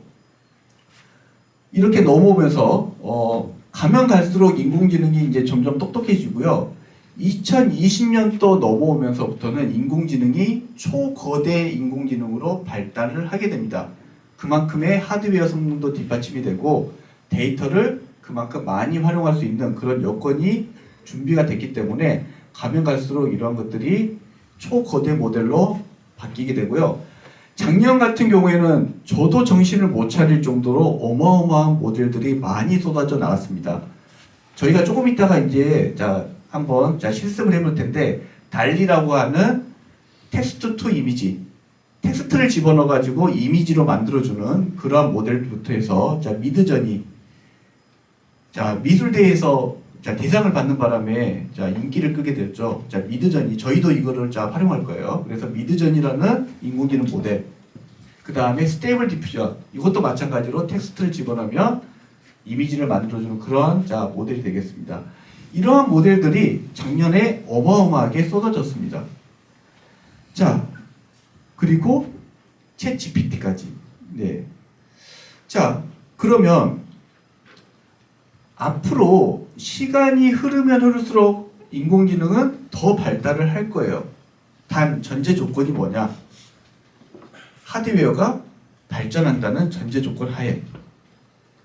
이렇게 넘어오면서 가면 갈수록 인공지능이 이제 점점 똑똑해지고요. 2020년도 넘어오면서부터는 인공지능이 초거대 인공지능으로 발달을 하게 됩니다. 그만큼의 하드웨어 성능도 뒷받침이 되고 데이터를 그만큼 많이 활용할 수 있는 그런 여건이 준비가 됐기 때문에 가면 갈수록 이러한 것들이 초거대 모델로 바뀌게 되고요. 작년 같은 경우에는 저도 정신을 못 차릴 정도로 어마어마한 모델들이 많이 쏟아져 나왔습니다. 저희가 조금 있다가 이제 한번 실습을 해볼 텐데 달리라고 하는 텍스트 투 이미지, 텍스트를 집어넣어 가지고 이미지로 만들어주는 그러한 모델부터 해서 미드저니, 미술대회에서 대상을 받는 바람에 인기를 끄게 됐죠. 미드저니, 저희도 이거를 활용할 거예요. 그래서 미드저니라는 인공지능 모델, 그 다음에 스테이블 디퓨전, 이것도 마찬가지로 텍스트를 집어넣으면 이미지를 만들어주는 그런 모델이 되겠습니다. 이러한 모델들이 작년에 어마어마하게 쏟아졌습니다. 자, 그리고 챗 GPT까지. 네. 자, 그러면 앞으로 시간이 흐르면 흐를수록 인공지능은 더 발달을 할 거예요. 단 전제 조건이 뭐냐? 하드웨어가 발전한다는 전제 조건 하에.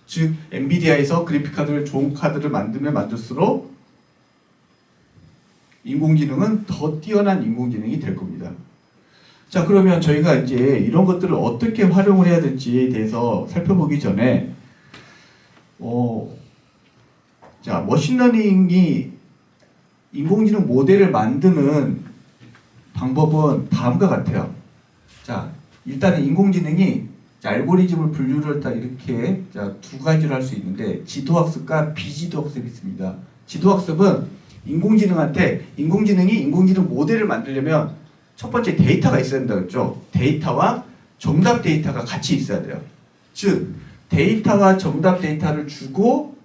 즉 엔비디아에서 그래픽카드를 좋은 카드를 만들면 만들수록 인공지능은 더 뛰어난 인공지능이 될 겁니다. 자, 그러면 저희가 이제 이런 것들을 어떻게 활용을 해야 될지에 대해서 살펴보기 전에 자, 머신러닝이 인공지능 모델을 만드는 방법은 다음과 같아요. 자, 일단은 인공지능이 알고리즘을 분류를 다 이렇게 두 가지로 할 수 있는데 지도학습과 비지도학습이 있습니다. 지도학습은 인공지능이 인공지능 모델을 만들려면 첫 번째 데이터가 있어야 된다고 했죠. 데이터와 정답 데이터가 같이 있어야 돼요. 즉 데이터와 정답 데이터를 주고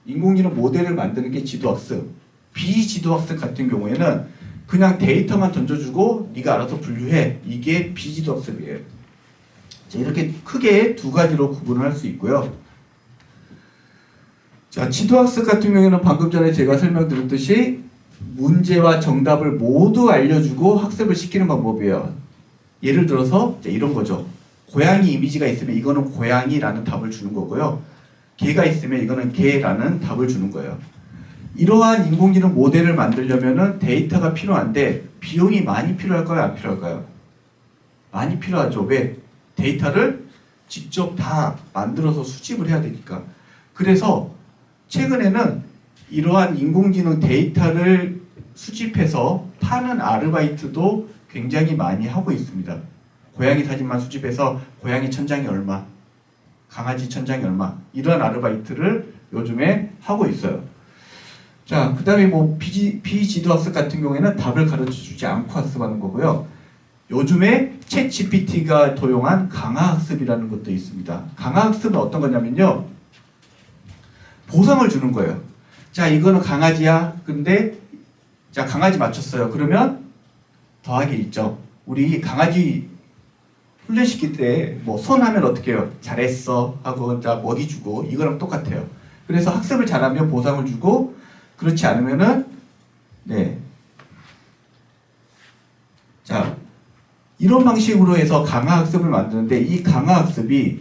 인공지능 모델을 만드는 게 지도학습. 비지도학습 같은 경우에는 그냥 데이터만 던져주고 네가 알아서 분류해. 이게 비지도학습이에요. 자, 이렇게 크게 두 가지로 구분을 할 수 있고요. 자, 지도학습 같은 경우에는 방금 전에 제가 설명드렸듯이 문제와 정답을 모두 알려주고 학습을 시키는 방법이에요. 예를 들어서 이런 거죠. 고양이 이미지가 있으면 이거는 고양이라는 답을 주는 거고요. 개가 있으면 이거는 개라는 답을 주는 거예요. 이러한 인공지능 모델을 만들려면 데이터가 필요한데 비용이 많이 필요할까요? 안 필요할까요? 많이 필요하죠. 왜? 데이터를 직접 다 만들어서 수집을 해야 되니까. 그래서 최근에는 이러한 인공지능 데이터를 수집해서 파는 아르바이트도 굉장히 많이 하고 있습니다. 고양이 사진만 수집해서 고양이 천장이 얼마, 강아지 천장이 얼마, 이런 아르바이트를 요즘에 하고 있어요. 자, 그 다음에 비지도학습 같은 경우에는 답을 가르쳐주지 않고 학습하는 거고요. 요즘에 챗 GPT가 도용한 강화학습이라는 것도 있습니다. 강화학습은 어떤 거냐면요. 보상을 주는 거예요. 자, 이거는 강아지야. 근데 자, 강아지 맞췄어요. 그러면 더하기 1점. 우리 강아지 훈련시킬 때 뭐 손하면 어떻게 해요? 잘했어 하고 자 먹이 주고 이거랑 똑같아요. 그래서 학습을 잘하면 보상을 주고 그렇지 않으면은 자, 이런 방식으로 해서 강화학습을 만드는데 이 강화학습이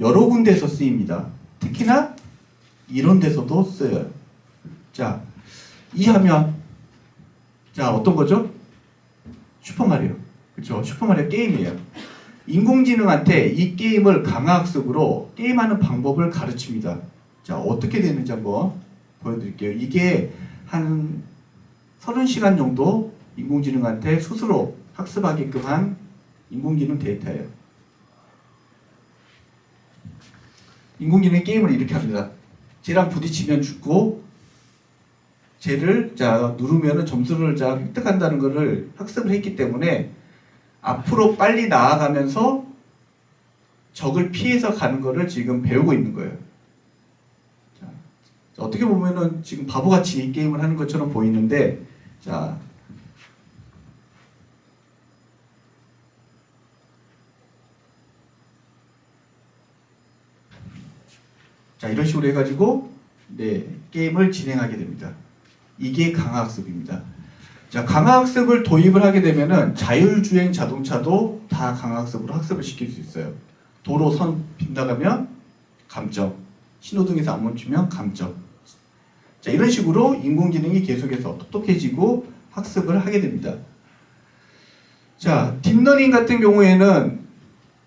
여러 군데에서 쓰입니다. 특히나 이런 데서도 쓰여요. 자, 이 화면 자, 어떤 거죠? 슈퍼마리오. 그렇죠? 슈퍼마리오 게임이에요. 인공지능한테 이 게임을 강화학습으로 게임하는 방법을 가르칩니다. 자, 어떻게 되는지 한번 보여드릴게요. 이게 한 30시간 정도 인공지능한테 스스로 학습하게끔 한 인공지능 데이터예요. 인공지능 게임을 이렇게 합니다. 쟤랑 부딪히면 죽고 쟤를 자 누르면은 점수를 자 획득한다는 것을 학습을 했기 때문에 앞으로 빨리 나아가면서 적을 피해서 가는 것을 지금 배우고 있는 거예요. 자, 어떻게 보면은 지금 바보같이 이 게임을 하는 것처럼 보이는데 자, 이런 식으로 해가지고 게임을 진행하게 됩니다. 이게 강화학습입니다. 자, 강화학습을 도입을 하게 되면은 자율주행 자동차도 다 강화학습으로 학습을 시킬 수 있어요. 도로 선 빗나가면 감점, 신호등에서 안 멈추면 감점. 자, 이런 식으로 인공지능이 계속해서 똑똑해지고 학습을 하게 됩니다. 자, 딥러닝 같은 경우에는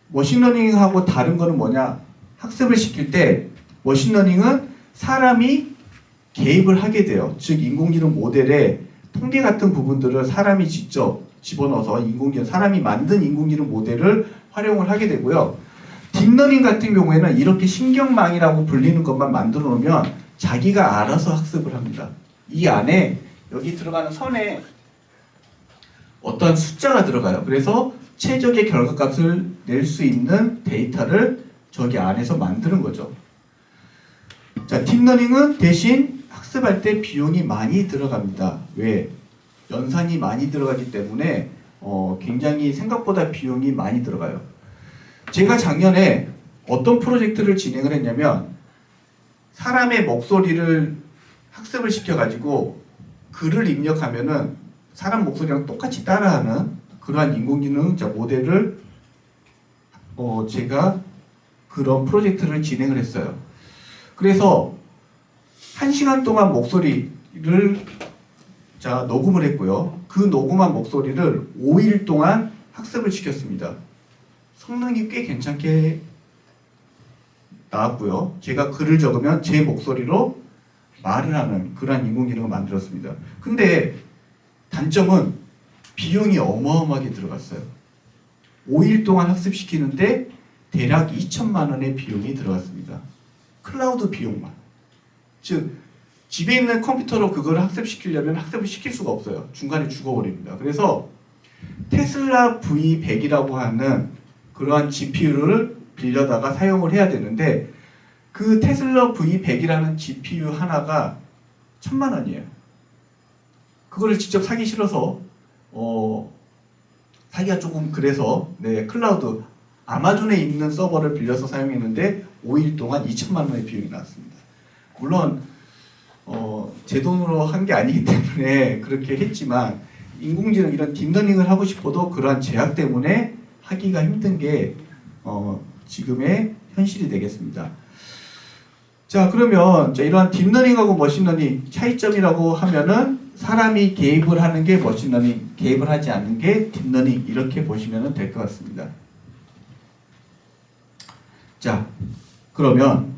머신러닝하고 다른 거는 뭐냐? 학습을 시킬 때 머신러닝은 사람이 개입을 하게 돼요. 즉 인공지능 모델에 통계 같은 부분들을 사람이 직접 집어넣어서 사람이 만든 인공지능 모델을 활용을 하게 되고요. 딥러닝 같은 경우에는 이렇게 신경망이라고 불리는 것만 만들어 놓으면 자기가 알아서 학습을 합니다. 이 안에 여기 들어가는 선에 어떠한 숫자가 들어가요. 그래서 최적의 결과값을 낼 수 있는 데이터를 저기 안에서 만드는 거죠. 자, 딥러닝은 대신 학습할 때 비용이 많이 들어갑니다. 왜? 연산이 많이 들어가기 때문에 굉장히 생각보다 비용이 많이 들어가요. 제가 작년에 어떤 프로젝트를 진행을 했냐면 사람의 목소리를 학습을 시켜가지고 글을 입력하면은 사람 목소리랑 똑같이 따라하는 그러한 인공지능 모델을 제가 그런 프로젝트를 진행을 했어요. 그래서 1시간 동안 목소리를 녹음을 했고요. 그 녹음한 목소리를 5일 동안 학습을 시켰습니다. 성능이 꽤 괜찮게 나왔고요. 제가 글을 적으면 제 목소리로 말을 하는 그런 인공지능을 만들었습니다. 근데 단점은 비용이 어마어마하게 들어갔어요. 5일 동안 학습시키는데 대략 2천만 원의 비용이 들어갔습니다. 클라우드 비용만. 즉 집에 있는 컴퓨터로 그걸 학습시키려면 학습을 시킬 수가 없어요. 중간에 죽어버립니다. 그래서 테슬라 V100이라고 하는 그러한 GPU를 빌려다가 사용을 해야 되는데 그 테슬라 V100이라는 GPU 하나가 1,000만 원이에요. 그거를 직접 사기 싫어서 사기가 조금 그래서 클라우드 아마존에 있는 서버를 빌려서 사용했는데 5일 동안 2천만 원의 비용이 나왔습니다. 물론 제 돈으로 한 게 아니기 때문에 그렇게 했지만 인공지능 이런 딥러닝을 하고 싶어도 그러한 제약 때문에 하기가 힘든 게 지금의 현실이 되겠습니다. 자, 그러면 이러한 딥러닝하고 머신러닝 차이점이라고 하면은 사람이 개입을 하는 게 머신러닝, 개입을 하지 않는 게 딥러닝 이렇게 보시면 될 것 같습니다. 자, 그러면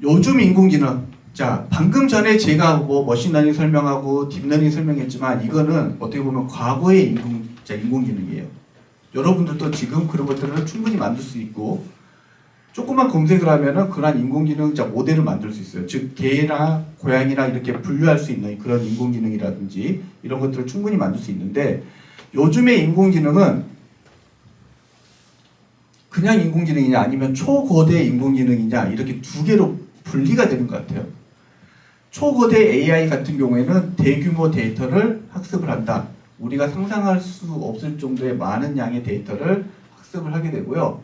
요즘 인공지능, 자, 방금 전에 제가 머신러닝 설명하고 딥러닝 설명했지만 이거는 어떻게 보면 과거의 인공지능이에요. 여러분들도 지금 그런 것들을 충분히 만들 수 있고 조금만 검색을 하면은 그런 인공지능 모델을 만들 수 있어요. 즉 개나 고양이나 이렇게 분류할 수 있는 그런 인공지능이라든지 이런 것들을 충분히 만들 수 있는데 요즘의 인공지능은 그냥 인공지능이냐 아니면 초거대 인공지능이냐 이렇게 두 개로 분리가 되는 것 같아요. 초거대 AI 같은 경우에는 대규모 데이터를 학습을 한다. 우리가 상상할 수 없을 정도의 많은 양의 데이터를 학습을 하게 되고요.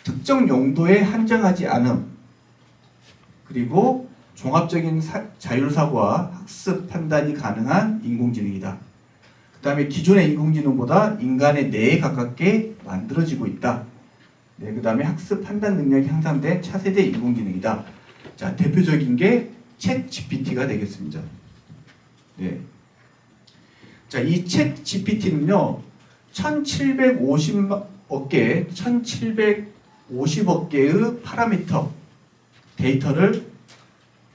특정 용도에 한정하지 않음, 그리고 종합적인 자율사고와 학습 판단이 가능한 인공지능이다. 그 다음에 기존의 인공지능보다 인간의 뇌에 가깝게 만들어지고 있다. 그 다음에 학습 판단 능력이 향상된 차세대 인공지능이다. 자, 대표적인 게 챗 GPT가 되겠습니다. 네. 자, 이 챗 GPT는요, 1750억 개의 파라미터 데이터를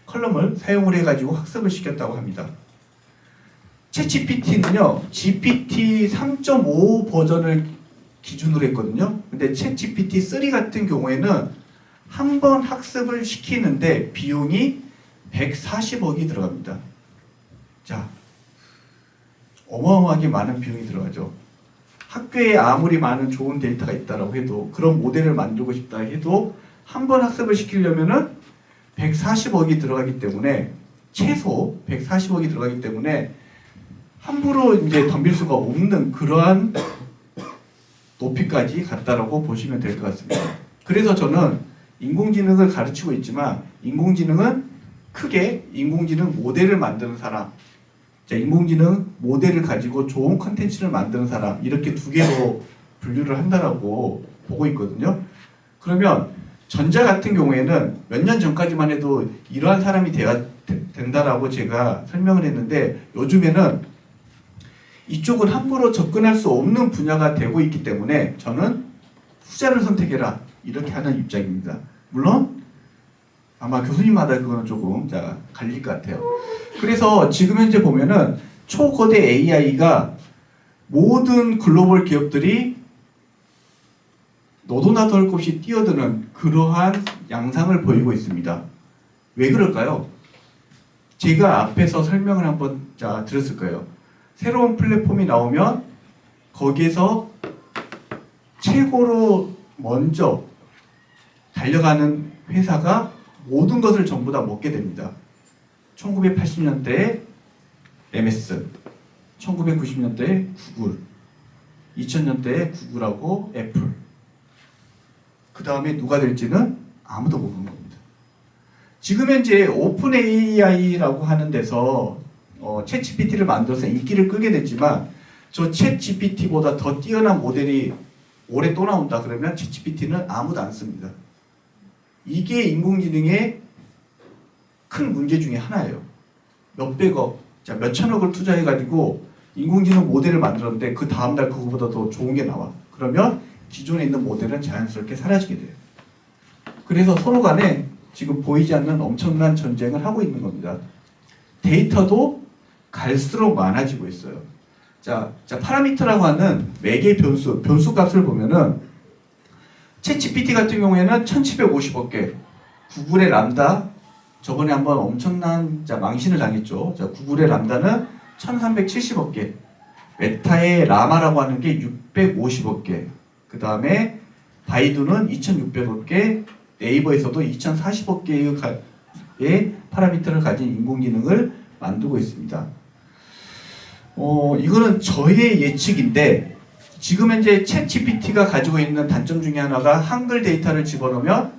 컬럼을 사용을 해가지고 학습을 시켰다고 합니다. 챗 GPT는요, GPT 3.5 버전을 기준으로 했거든요. 근데 챗 GPT 3 같은 경우에는 한 번 학습을 시키는데 비용이 140억이 들어갑니다. 자, 어마어마하게 많은 비용이 들어가죠. 학교에 아무리 많은 좋은 데이터가 있다라고 해도 그런 모델을 만들고 싶다 해도 한 번 학습을 시키려면은 140억이 들어가기 때문에 최소 140억이 들어가기 때문에 함부로 이제 덤빌 수가 없는 그러한 높이까지 갔다라고 보시면 될 것 같습니다. 그래서 저는 인공지능을 가르치고 있지만 인공지능은 크게 인공지능 모델을 만드는 사람, 자, 인공지능 모델을 가지고 좋은 컨텐츠를 만드는 사람 이렇게 두 개로 분류를 한다라고 보고 있거든요. 그러면 전자 같은 경우에는 몇 년 전까지만 해도 이러한 사람이 된다라고 제가 설명을 했는데 요즘에는 이쪽은 함부로 접근할 수 없는 분야가 되고 있기 때문에 저는 후자를 선택해라 이렇게 하는 입장입니다. 물론 아마 교수님마다 그거는 조금 갈릴 것 같아요. 그래서 지금 현재 보면은 초거대 AI가 모든 글로벌 기업들이 너도나도 할 것 없이 뛰어드는 그러한 양상을 보이고 있습니다. 왜 그럴까요? 제가 앞에서 설명을 한번 드렸을 거예요. 새로운 플랫폼이 나오면 거기에서 최고로 먼저 달려가는 회사가 모든 것을 전부 다 먹게 됩니다. 1980년대에 MS, 1990년대에 구글, 2000년대에 구글하고 애플. 그 다음에 누가 될지는 아무도 모르는 겁니다. 지금 현재 오픈 AI라고 하는 데서 챗 GPT를 만들어서 인기를 끌게 됐지만 저 챗 GPT보다 더 뛰어난 모델이 올해 또 나온다 그러면 챗 GPT는 아무도 안 씁니다. 이게 인공지능의 큰 문제 중에 하나예요. 몇백억, 자 몇천억을 투자해가지고 인공지능 모델을 만들었는데 그 다음날 그거보다 더 좋은 게 나와. 그러면 기존에 있는 모델은 자연스럽게 사라지게 돼요. 그래서 서로 간에 지금 보이지 않는 엄청난 전쟁을 하고 있는 겁니다. 데이터도 갈수록 많아지고 있어요. 자 파라미터라고 하는 매개 변수 값을 보면은 챗 GPT 같은 경우에는 1750억 개, 구글의 람다 저번에 한번 엄청난 망신을 당했죠. 자, 구글의 람다는 1370억 개, 메타의 라마라고 하는 게 650억 개, 그 다음에 바이두는 2600억 개, 네이버에서도 2040억 개의 파라미터를 가진 인공지능을 만들고 있습니다. 이거는 저의 예측인데 지금 현재 챗 GPT가 가지고 있는 단점 중에 하나가 한글 데이터를 집어넣으면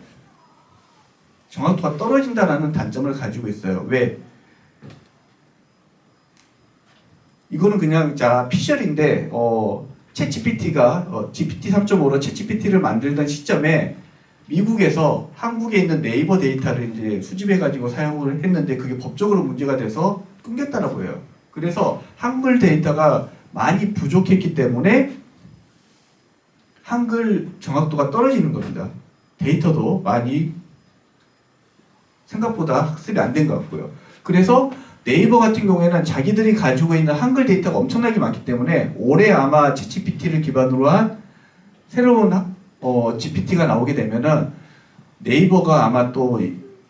정확도가 떨어진다는 단점을 가지고 있어요. 왜? 이거는 그냥 피셜인데 챗 GPT가 GPT 3.5로 챗 GPT를 만들던 시점에 미국에서 한국에 있는 네이버 데이터를 이제 수집해가지고 사용을 했는데 그게 법적으로 문제가 돼서 끊겼다라고 해요. 그래서 한글 데이터가 많이 부족했기 때문에 한글 정확도가 떨어지는 겁니다. 데이터도 많이 생각보다 학습이 안 된 것 같고요. 그래서 네이버 같은 경우에는 자기들이 가지고 있는 한글 데이터가 엄청나게 많기 때문에 올해 아마 챗GPT를 기반으로 한 새로운 GPT가 나오게 되면은 네이버가 아마 또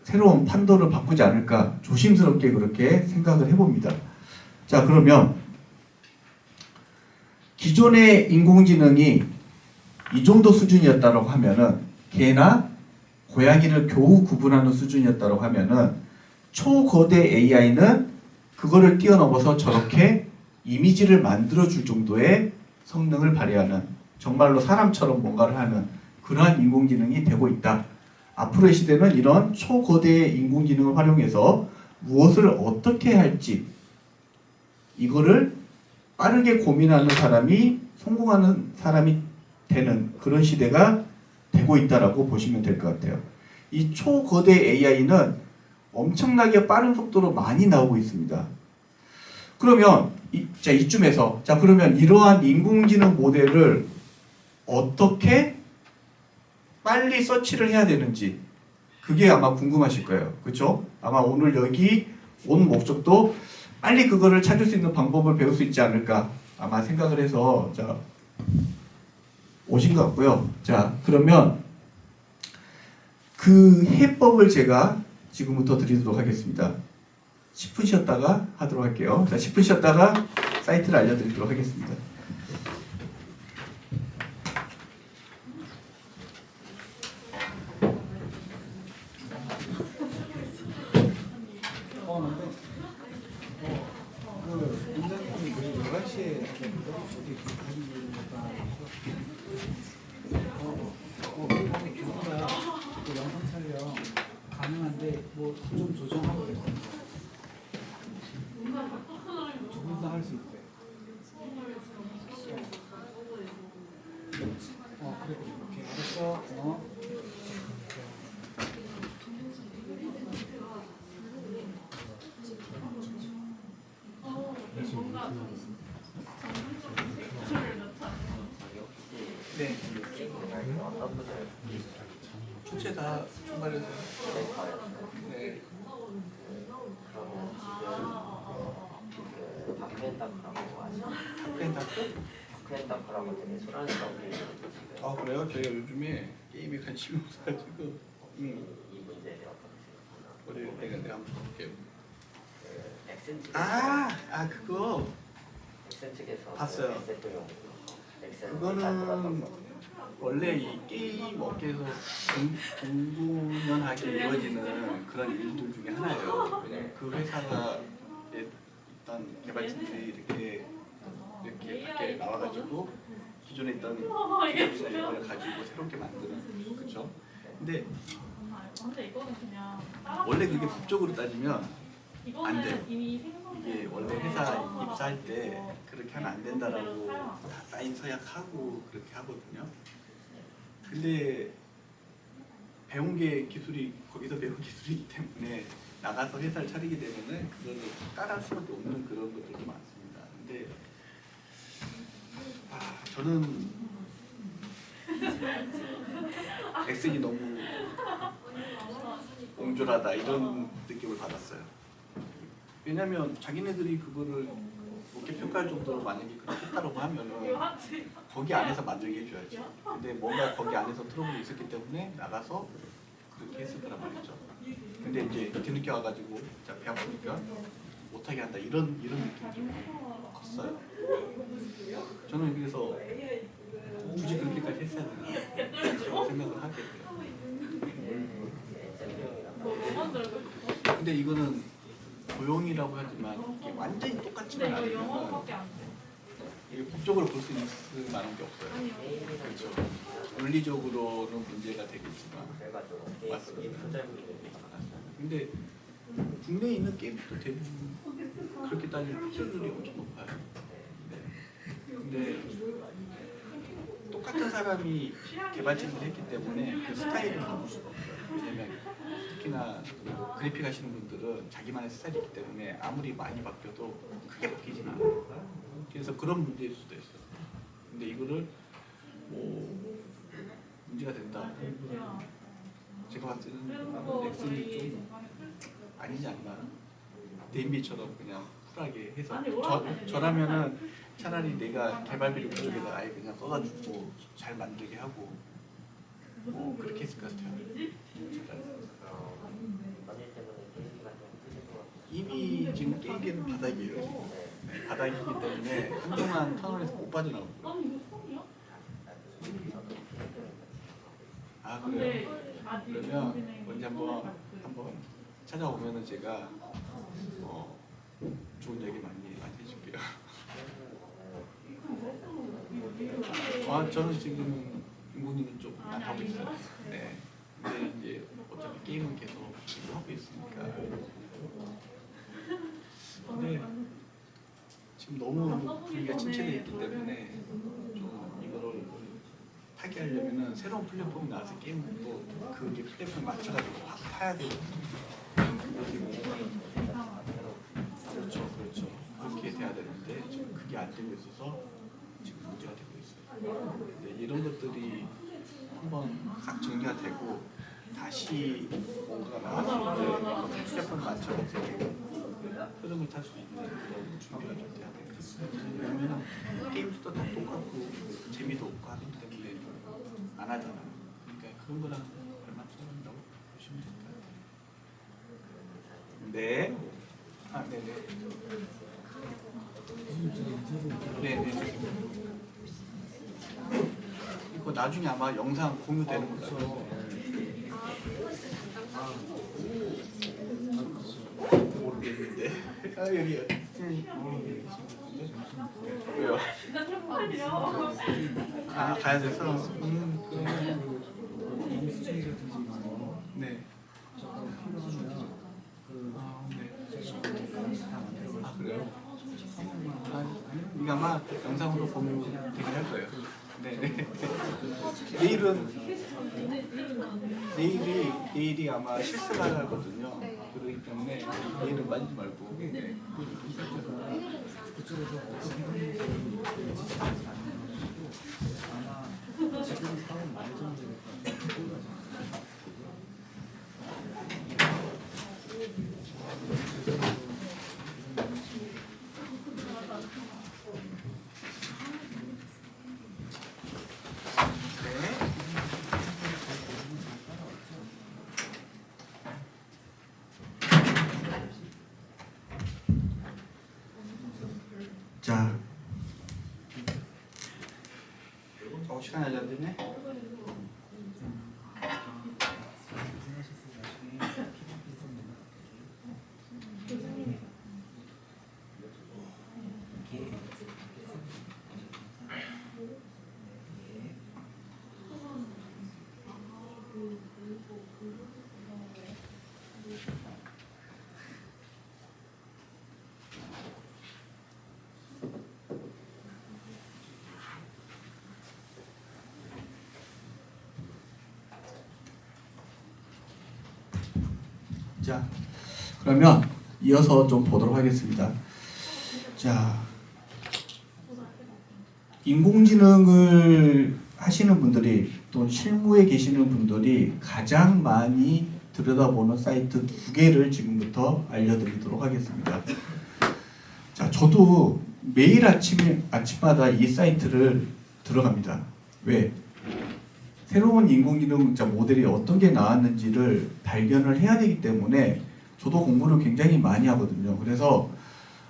새로운 판도를 바꾸지 않을까 조심스럽게 그렇게 생각을 해봅니다. 자, 그러면 기존의 인공지능이 이 정도 수준이었다고 하면은 개나 고양이를 겨우 구분하는 수준이었다고 하면은 초거대 AI는 그거를 뛰어넘어서 저렇게 이미지를 만들어줄 정도의 성능을 발휘하는 정말로 사람처럼 뭔가를 하는 그러한 인공지능이 되고 있다. 앞으로의 시대는 이런 초거대의 인공지능을 활용해서 무엇을 어떻게 할지 이거를 빠르게 고민하는 사람이 성공하는 사람이 되는 그런 시대가 되고 있다라고 보시면 될 것 같아요. 이 초거대 AI는 엄청나게 빠른 속도로 많이 나오고 있습니다. 그러면 이쯤에서 그러면 이러한 인공지능 모델을 어떻게 빨리 서치를 해야 되는지 그게 아마 궁금하실 거예요. 그렇죠? 아마 오늘 여기 온 목적도 빨리 그거를 찾을 수 있는 방법을 배울 수 있지 않을까 아마 생각을 해서 오신 것 같고요. 자, 그러면 그 해법을 제가 지금부터 드리도록 하겠습니다. 10분 쉬었다가 하도록 할게요. 자, 10분 쉬었다가 사이트를 알려드리도록 하겠습니다. 영상 촬영 가능한데 뭐 좀 조정하고 될 것 같아요. 조금 더 할 수 있대. 그래 오케이 알았어. 네. 전체 다 중간에서. 네. 다크앤다크라고 하죠. 펜타크? 다크앤다크라고 되게 소란스러운 게임이 있어요. 아, 그래요? 저희가 요즘에 게임에 관심이 없어가지고 이 문제에 대해 어떻게 생각하세요? 내가 한번 볼게요. 엑센 측에서 그거 엑센 측에서 봤어요. S용 엑센 그거는 원래 이 게임 업계에서 공공연하게 이루어지는 그런 일들 중에 하나예요. 왜냐면 그 회사가 일단 개발진들이 이렇게 밖에 나와가지고 기존에 있던 기업을 가지고 새롭게 만드는, 그렇죠? 근데 원래 그게 법적으로 따지면 안 돼요. 이미 생성된 이게 원래 회사 입사할 때 그렇게 하면 안 된다라고 다 사인 서약하고 그렇게 하거든요. 근데 배운 게 기술이 거기서 배운 기술이기 때문에 나가서 회사를 차리게 되면은 그거를 따라할 수밖에 없는 그런 것들도 많습니다. 근데 저는 엑셀이 너무 옹졸하다 이런 느낌을 받았어요. 왜냐면 자기네들이 그거를 높게 평가할 정도로 만약에 그렇게 했다고 하면은 거기 안에서 만들게 해줘야지. 근데 뭔가 거기 안에서 트러블이 있었기 때문에 나가서 그렇게 했을 거란 말이죠. 근데 이제 뒤늦게 와가지고 자 배워 보니까 못하게 한다 이런 느낌이 좀 컸어요. 저는 그래서 굳이 그렇게까지 했어야 되나 그런 생각을 하게 돼요. 근데 이거는 고용이라고 하지만 이게 완전히 똑같지만 근데 이거 않으면 영어밖에 안 돼. 이게 법적으로 볼 수 있을 만한 게 없어요. 그렇죠. 물리적으로는 문제가 되겠지만 그래가지고 맞습니다. 게임 투자율이 근데 국내에 있는 게임도 대부분 그렇게 따지면 투자율이 엄청 높아요. 네. 근데 똑같은 사람이 개발진을 했기 때문에 그 스타일을 바꿀 수가 없어요. 왜냐면 특히나 그 그래픽 하시는 분들은 자기만의 스타일이 있기 때문에 아무리 많이 바뀌어도 크게 바뀌진 않아요. 그래서 그런 문제일 수도 있어요. 근데 이거를 뭐 문제가 된다. 제가 봤을 때는 엑셀이 좀 아니지 않나. 데인비처럼 그냥 쿨하게 해서 저라면은 차라리 내가 개발비를 그쪽에다 아예 그냥 써가지고 잘 만들게 하고 뭐 그렇게 했을 것 같아요. 언니 때문에 게임기가 좀 뜨는 것 같아요. 이미 지금 게임기는 바닥이에요. 네, 바닥이기 때문에 한동안 터널에서 못 빠져나오고요. 아니 이거 손이야? 아 근데 그래요? 아직 그러면 언제 한번 찾아오면은 제가 좋은 얘기 많이 해줄게요. 저는 지금 인군이는 좀 안 하고 있어요. 네. 근데 이제 어차피 게임은 계속 지금 하고 있으니까. 근데 지금 너무 분위기가 침체되어 있기 때문에 좀 이거를 타개하려면은 새로운 플랫폼이 나와서 게임을 또 그게 플랫폼에 맞춰가지고 확 타야 되거든요. 그렇죠, 그렇죠. 그렇게 돼야 되는데 지금 그게 안 되고 있어서 지금 문제가 되고 있어요. 근데 이런 것들이 한번 싹 정리가 되고 다시 뭔가가 나와서 플랫폼 맞춰서 흐름을 탈 수 있는 그런 준비가 좀 돼야 되거든요. 왜냐면 게임 수도 다 똑같고 재미도 없고 하기 때문에 안 하잖아요. 그러니까 그런 거랑 얼마 차이라고 보시면 될까요? 네. 네네. 네네. 이거 나중에 아마 영상 공유되는 거라서. 모르겠는데. 여기. 왜요? 나 쪽팔려. 가야 돼서. 네. 그래요? 이거 아마 영상으로 공유되긴 할 거예요. 네네. 내일이 아마 실습하거든요. 그렇기 때문에 내일은 빠지지 말고. 네. 지금 상황 많이 좀 되니까 자. 시간이 안 되네. 자, 그러면 이어서 좀 보도록 하겠습니다. 자, 인공지능을 하시는 분들이 또 실무에 계시는 분들이 가장 많이 들여다보는 사이트 두 개를 지금부터 알려드리도록 하겠습니다. 자, 저도 매일 아침마다 이 사이트를 들어갑니다. 왜? 새로운 인공지능 모델이 어떤 게 나왔는지를 발견을 해야 되기 때문에 저도 공부를 굉장히 많이 하거든요. 그래서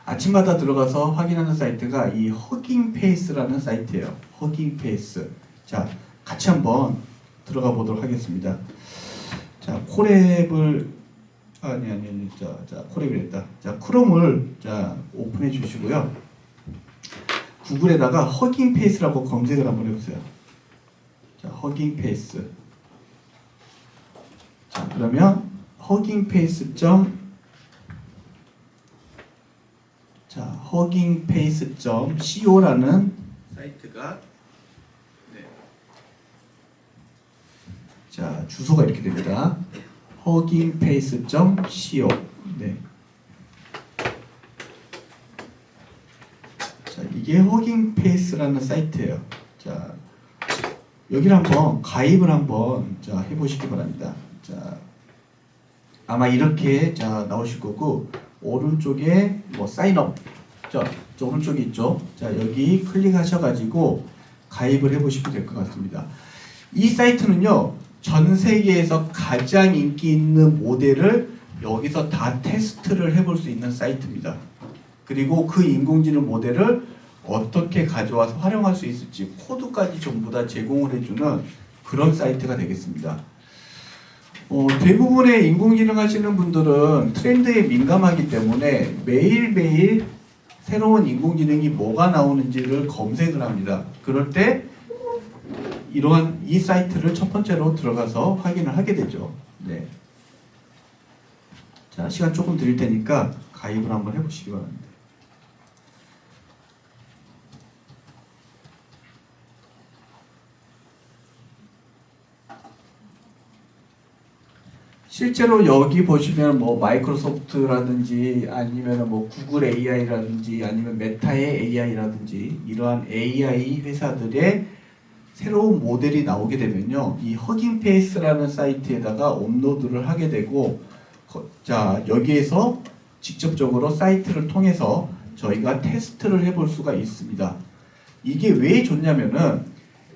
아침마다 들어가서 확인하는 사이트가 이 허깅페이스라는 사이트예요. 허깅페이스. 자, 같이 한번 들어가 보도록 하겠습니다. 자, 콜앱을 콜앱이랬다. 자, 크롬을 오픈해 주시고요. 구글에다가 허깅페이스라고 검색을 한번 해보세요. 자, 허깅페이스. 자, 그러면 허깅페이스.co라는 사이트가 자, 주소가 이렇게 됩니다. 허깅페이스.co. 네. 자, 이게 허깅페이스라는 사이트예요. 자, 여기를 한번 가입을 한번 해보시기 바랍니다. 자, 아마 이렇게 나오실 거고 오른쪽에 사인업 저 오른쪽에 있죠. 자, 여기 클릭하셔가지고 가입을 해보시면 될 것 같습니다. 이 사이트는요, 전 세계에서 가장 인기 있는 모델을 여기서 다 테스트를 해볼 수 있는 사이트입니다. 그리고 그 인공지능 모델을 어떻게 가져와서 활용할 수 있을지 코드까지 전부 다 제공을 해주는 그런 사이트가 되겠습니다. 대부분의 인공지능 하시는 분들은 트렌드에 민감하기 때문에 매일매일 새로운 인공지능이 뭐가 나오는지를 검색을 합니다. 그럴 때 이러한 이 사이트를 첫 번째로 들어가서 확인을 하게 되죠. 네. 자, 시간 조금 드릴 테니까 가입을 한번 해보시기 바랍니다. 실제로 여기 보시면 마이크로소프트라든지 아니면 구글 AI라든지 아니면 메타의 AI라든지 이러한 AI 회사들의 새로운 모델이 나오게 되면요, 이 허깅페이스라는 사이트에다가 업로드를 하게 되고, 자, 여기에서 직접적으로 사이트를 통해서 저희가 테스트를 해볼 수가 있습니다. 이게 왜 좋냐면은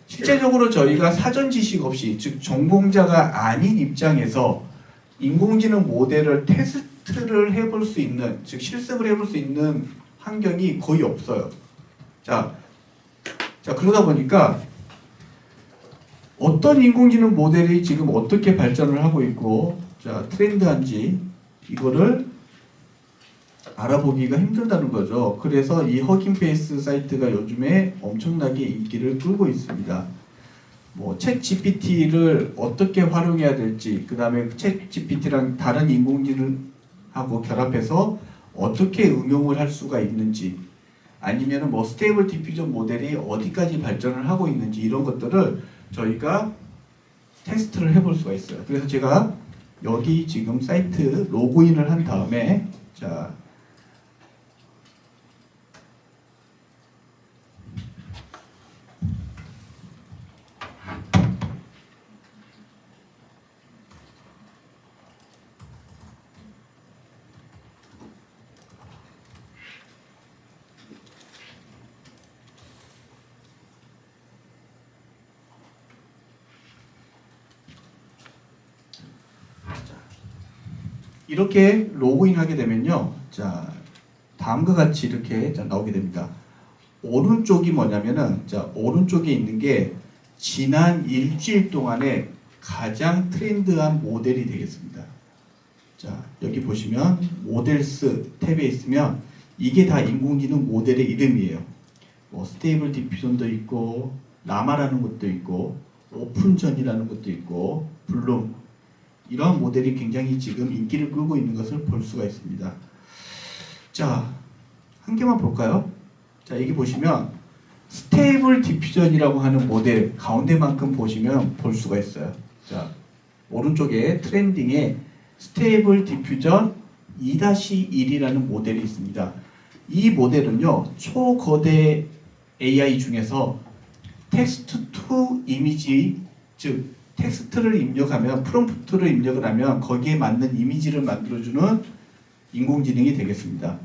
실제적으로 저희가 사전 지식 없이, 즉 전공자가 아닌 입장에서 인공지능 모델을 테스트를 해볼 수 있는, 즉 실습을 해볼 수 있는 환경이 거의 없어요. 자, 그러다 보니까 어떤 인공지능 모델이 지금 어떻게 발전을 하고 있고, 자, 트렌드한지 이거를 알아보기가 힘들다는 거죠. 그래서 이 허깅페이스 사이트가 요즘에 엄청나게 인기를 끌고 있습니다. 챗 GPT를 어떻게 활용해야 될지, 그 다음에 챗 GPT랑 다른 인공지능하고 결합해서 어떻게 응용을 할 수가 있는지, 아니면 스테이블 디퓨전 모델이 어디까지 발전을 하고 있는지 이런 것들을 저희가 테스트를 해볼 수가 있어요. 그래서 제가 여기 지금 사이트 로그인을 한 다음에 자, 이렇게 로그인하게 되면요, 자, 다음과 같이 이렇게 나오게 됩니다. 오른쪽이 뭐냐면은, 자, 오른쪽에 있는 게 지난 일주일 동안에 가장 트렌드한 모델이 되겠습니다. 자, 여기 보시면 모델스 탭에 있으면 이게 다 인공지능 모델의 이름이에요. 스테이블 디퓨전도 있고, 라마라는 것도 있고, 오픈전이라는 것도 있고, 블룸, 이러한 모델이 굉장히 지금 인기를 끌고 있는 것을 볼 수가 있습니다. 자, 한 개만 볼까요? 자, 여기 보시면 스테이블 디퓨전이라고 하는 모델 가운데만큼 보시면 볼 수가 있어요. 자, 오른쪽에 트렌딩에 스테이블 디퓨전 2-1이라는 모델이 있습니다. 이 모델은요, 초거대 AI 중에서 텍스트 투 이미지, 즉 텍스트를 입력하면, 프롬프트를 입력을 하면 거기에 맞는 이미지를 만들어주는 인공지능이 되겠습니다.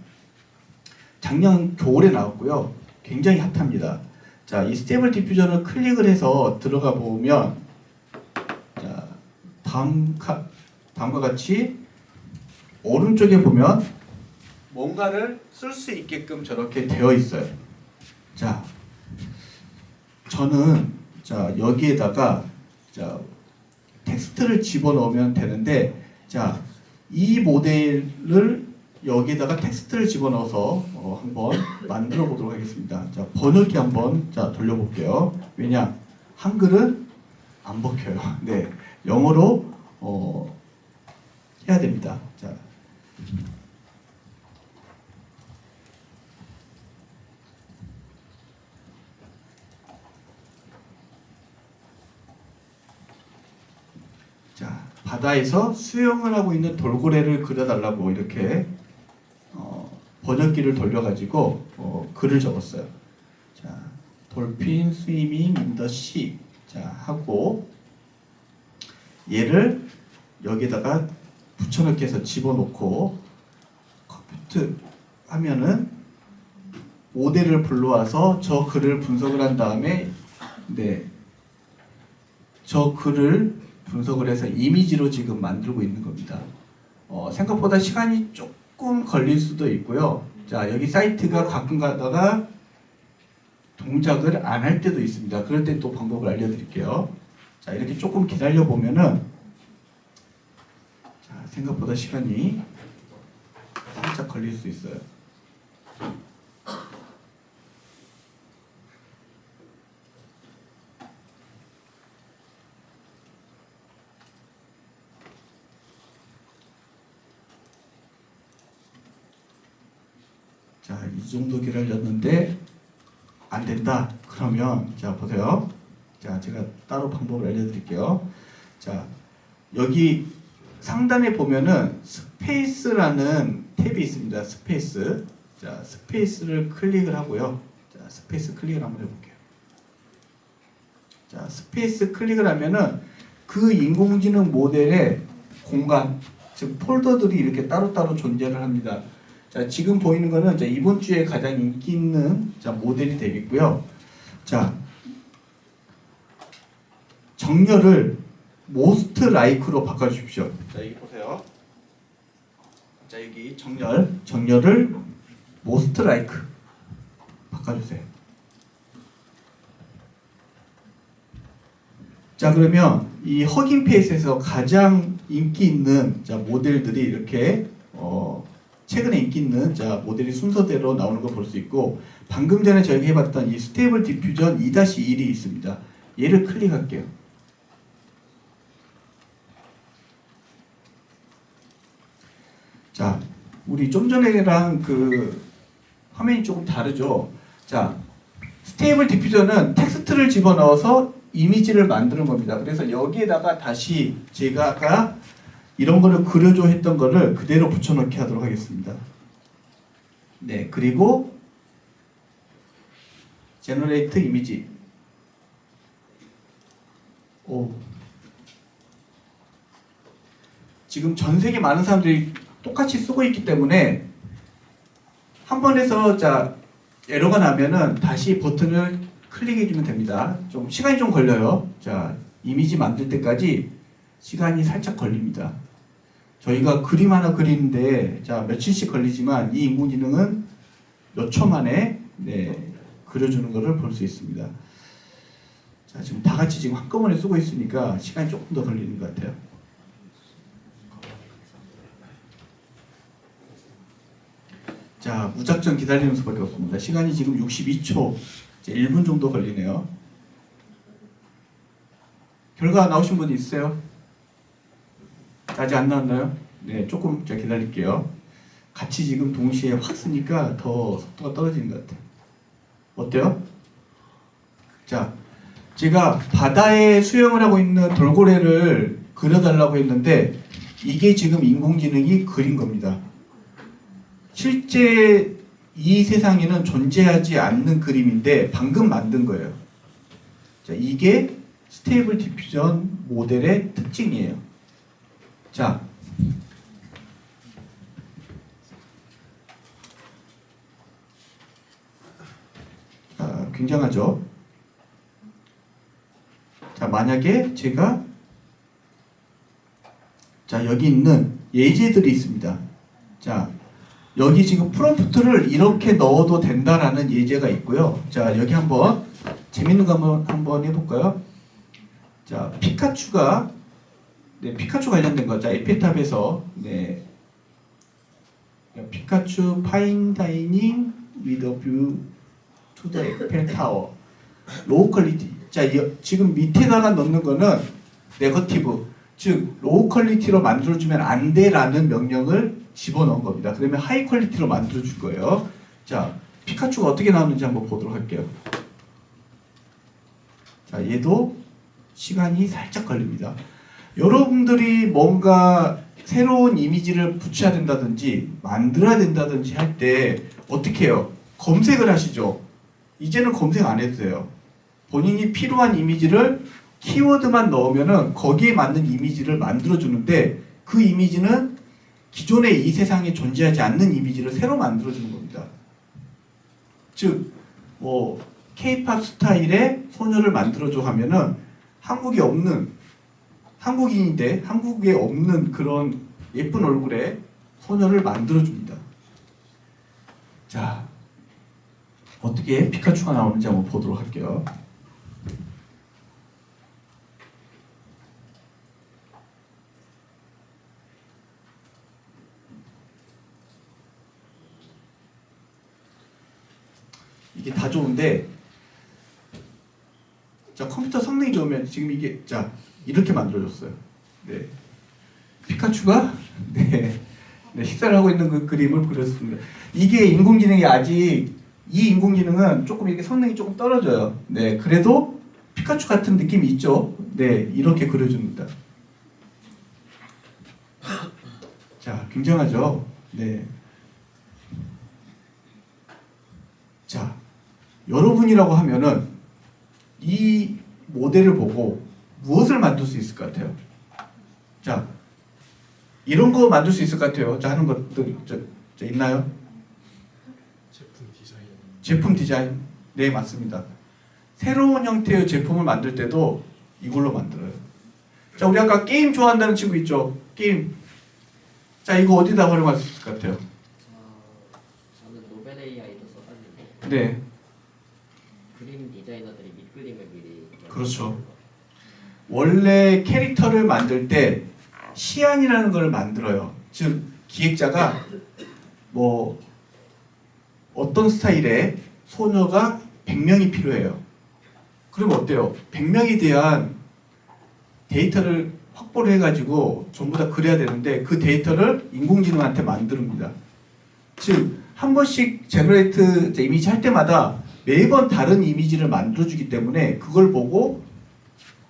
작년 겨울에 나왔고요. 굉장히 핫합니다. 자, 이 스테이블 디퓨전을 클릭을 해서 들어가 보면, 자, 다음과 같이 오른쪽에 보면 뭔가를 쓸 수 있게끔 저렇게 되어 있어요. 자, 저는 자, 여기에다가 자, 텍스트를 집어넣으면 되는데, 자, 이 모델을 여기에다가 텍스트를 집어넣어서 한번 만들어 보도록 하겠습니다. 자, 번역기 한번 자, 돌려볼게요. 왜냐? 한글은 안 먹혀요. 네, 영어로 해야 됩니다. 자, 자, 바다에서 수영을 하고 있는 돌고래를 그려달라고 이렇게 번역기를 돌려가지고 글을 적었어요. 자, 돌핀 스위밍 인 더 시. 자, 하고 얘를 여기다가 붙여넣기 해서 집어넣고 컴퓨트 하면은 모델을 불러와서 저 글을 분석을 한 다음에, 네, 저 글을 분석을 해서 이미지로 지금 만들고 있는 겁니다. 생각보다 시간이 조금 걸릴 수도 있고요. 자, 여기 사이트가 가끔 가다가 동작을 안 할 때도 있습니다. 그럴 때 또 방법을 알려드릴게요. 자, 이렇게 조금 기다려 보면은, 자, 생각보다 시간이 살짝 걸릴 수 있어요. 자, 이 정도 기다렸는데 안 된다. 그러면 자, 보세요. 자, 제가 따로 방법을 알려드릴게요. 자, 여기 상단에 보면은 스페이스라는 탭이 있습니다. 스페이스. 자, 스페이스를 클릭을 하고요. 자, 스페이스 클릭을 한번 해볼게요. 자, 스페이스 클릭을 하면은 그 인공지능 모델의 공간, 즉 폴더들이 이렇게 따로따로 존재를 합니다. 자, 지금 보이는 거는 자, 이번 주에 가장 인기 있는 자, 모델이 되겠고요. 자, 정렬을 most like로 바꿔주십시오. 자, 여기 보세요. 자, 여기 정렬을 most like 바꿔주세요. 자, 그러면 이 허깅 페이스에서 가장 인기 있는 자, 모델들이 이렇게 최근에 인기 있는 자, 모델이 순서대로 나오는 거 볼 수 있고, 방금 전에 저희가 해봤던 이 스테이블 디퓨전 2-1이 있습니다. 얘를 클릭할게요. 자, 우리 좀 전에랑 그 화면이 조금 다르죠. 자, 스테이블 디퓨전은 텍스트를 집어넣어서 이미지를 만드는 겁니다. 그래서 여기에다가 다시 제가 아까 이런 거를 그려줘 했던 거를 그대로 붙여넣기 하도록 하겠습니다. 네, 그리고 제너레이트 이미지. 지금 전 세계 많은 사람들이 똑같이 쓰고 있기 때문에 한 번 해서 자, 에러가 나면은 다시 버튼을 클릭해 주면 됩니다. 좀 시간이 좀 걸려요. 자, 이미지 만들 때까지 시간이 살짝 걸립니다. 저희가 그림 하나 그리는데 자, 며칠씩 걸리지만 이 인공지능은 몇 초 만에 네, 그려주는 것을 볼 수 있습니다. 자, 지금 다 같이 지금 한꺼번에 쓰고 있으니까 시간이 조금 더 걸리는 것 같아요. 자, 무작정 기다리는 수밖에 없습니다. 시간이 지금 62초, 이제 1분 정도 걸리네요. 결과 나오신 분이 있어요? 아직 안 나왔나요? 네, 조금 제가 기다릴게요. 같이 지금 동시에 확 쓰니까 더 속도가 떨어지는 것 같아요. 어때요? 자, 제가 바다에 수영을 하고 있는 돌고래를 그려달라고 했는데 이게 지금 인공지능이 그린 겁니다. 실제 이 세상에는 존재하지 않는 그림인데 방금 만든 거예요. 자, 이게 스테이블 디퓨전 모델의 특징이에요. 자, 굉장하죠? 자, 만약에 제가 자, 여기 있는 예제들이 있습니다. 자, 여기 지금 프롬프트를 이렇게 넣어도 된다라는 예제가 있고요. 자, 여기 한번 재밌는 거 한번 해볼까요? 자, 피카츄가 피카츄 관련된 거. 자, 에펠탑에서 피카츄 파인 다이닝 with a view to the 에펠 타워. 로우 퀄리티. 자, 지금 밑에다가 넣는 거는 네거티브. 즉 로우 퀄리티로 만들어주면 안 돼라는 명령을 집어넣은 겁니다. 그러면 하이 퀄리티로 만들어줄 거예요. 자, 피카츄가 어떻게 나오는지 한번 보도록 할게요. 자, 얘도 시간이 살짝 걸립니다. 여러분들이 뭔가 새로운 이미지를 붙여야 된다든지 만들어야 된다든지 할 때 어떻게 해요? 검색을 하시죠. 이제는 검색 안 해도 돼요. 본인이 필요한 이미지를 키워드만 넣으면은 거기에 맞는 이미지를 만들어주는데 그 이미지는 기존의 이 세상에 존재하지 않는 이미지를 새로 만들어주는 겁니다. 즉, 뭐 K-팝 스타일의 소녀를 만들어줘 하면은 한국인인데 한국에 없는 그런 예쁜 얼굴의 소녀를 만들어줍니다. 자, 어떻게 피카츄가 나오는지 한번 보도록 할게요. 이게 다 좋은데, 자, 컴퓨터 성능이 좋으면 지금 이게 자 이렇게 만들어졌어요. 네, 피카츄가 식사를 하고 있는 그 그림을 그렸습니다. 이게 인공지능이 아직 이 인공지능은 조금 이렇게 성능이 조금 떨어져요. 네, 그래도 피카츄 같은 느낌이 있죠. 네, 이렇게 그려줍니다. 자, 굉장하죠. 네. 자, 여러분이라고 하면은 이 모델을 보고 무엇을 만들 수 있을 것 같아요? 자, 이런 거 만들 수 있을 것 같아요. 자, 하는 것들 저 있나요? 제품 디자인. 네, 맞습니다. 새로운 형태의 제품을 만들 때도 이걸로 만들어요. 자, 우리 아까 게임 좋아한다는 친구 있죠? 게임. 자, 이거 어디다 활용할 수 있을 것 같아요? 저는 노벨 AI도 써봤는데 네, 그림 디자이너들이 밑그림을 미리 그렇죠. 원래 캐릭터를 만들 때 시안이라는 걸 만들어요. 즉 기획자가 뭐 어떤 스타일의 소녀가 100명이 필요해요. 그러면 어때요? 100명에 대한 데이터를 확보를 해가지고 전부 다 그려야 되는데 그 데이터를 인공지능한테 만듭니다. 즉 한 번씩 제너레이트 이미지 할 때마다 매번 다른 이미지를 만들어주기 때문에 그걸 보고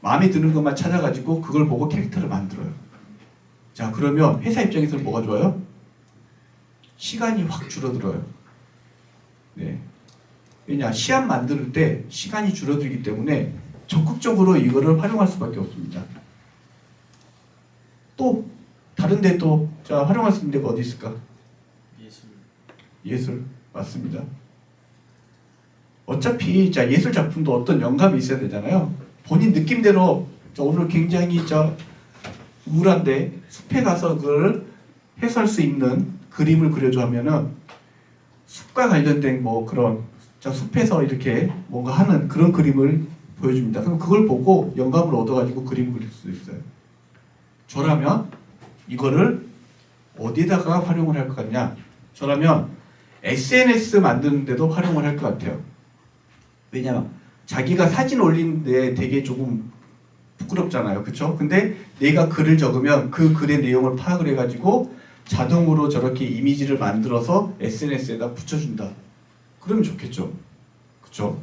마음에 드는 것만 찾아가지고 그걸 보고 캐릭터를 만들어요. 자, 그러면 회사 입장에서는 뭐가 좋아요? 시간이 확 줄어들어요. 네. 왜냐, 시안 만들 때 시간이 줄어들기 때문에 적극적으로 이거를 활용할 수밖에 없습니다. 또 다른 데 또 자, 활용할 수 있는 데가 어디 있을까? 예술 맞습니다. 어차피 자, 예술 작품도 어떤 영감이 있어야 되잖아요. 본인 느낌대로 오늘 굉장히 우울한데 숲에 가서 그걸 해소할 수 있는 그림을 그려줘 하면은 숲과 관련된 뭐 그런 숲에서 이렇게 뭔가 하는 그런 그림을 보여줍니다. 그럼 그걸 보고 영감을 얻어가지고 그림을 그릴 수 있어요. 저라면 이거를 어디다가 활용을 할 것 같냐? 저라면 SNS 만드는데도 활용을 할 것 같아요. 왜냐면 자기가 사진 올리는데 되게 조금 부끄럽잖아요. 그쵸? 근데 내가 글을 적으면 그 글의 내용을 파악을 해가지고 자동으로 저렇게 이미지를 만들어서 SNS에다 붙여준다. 그러면 좋겠죠. 그쵸?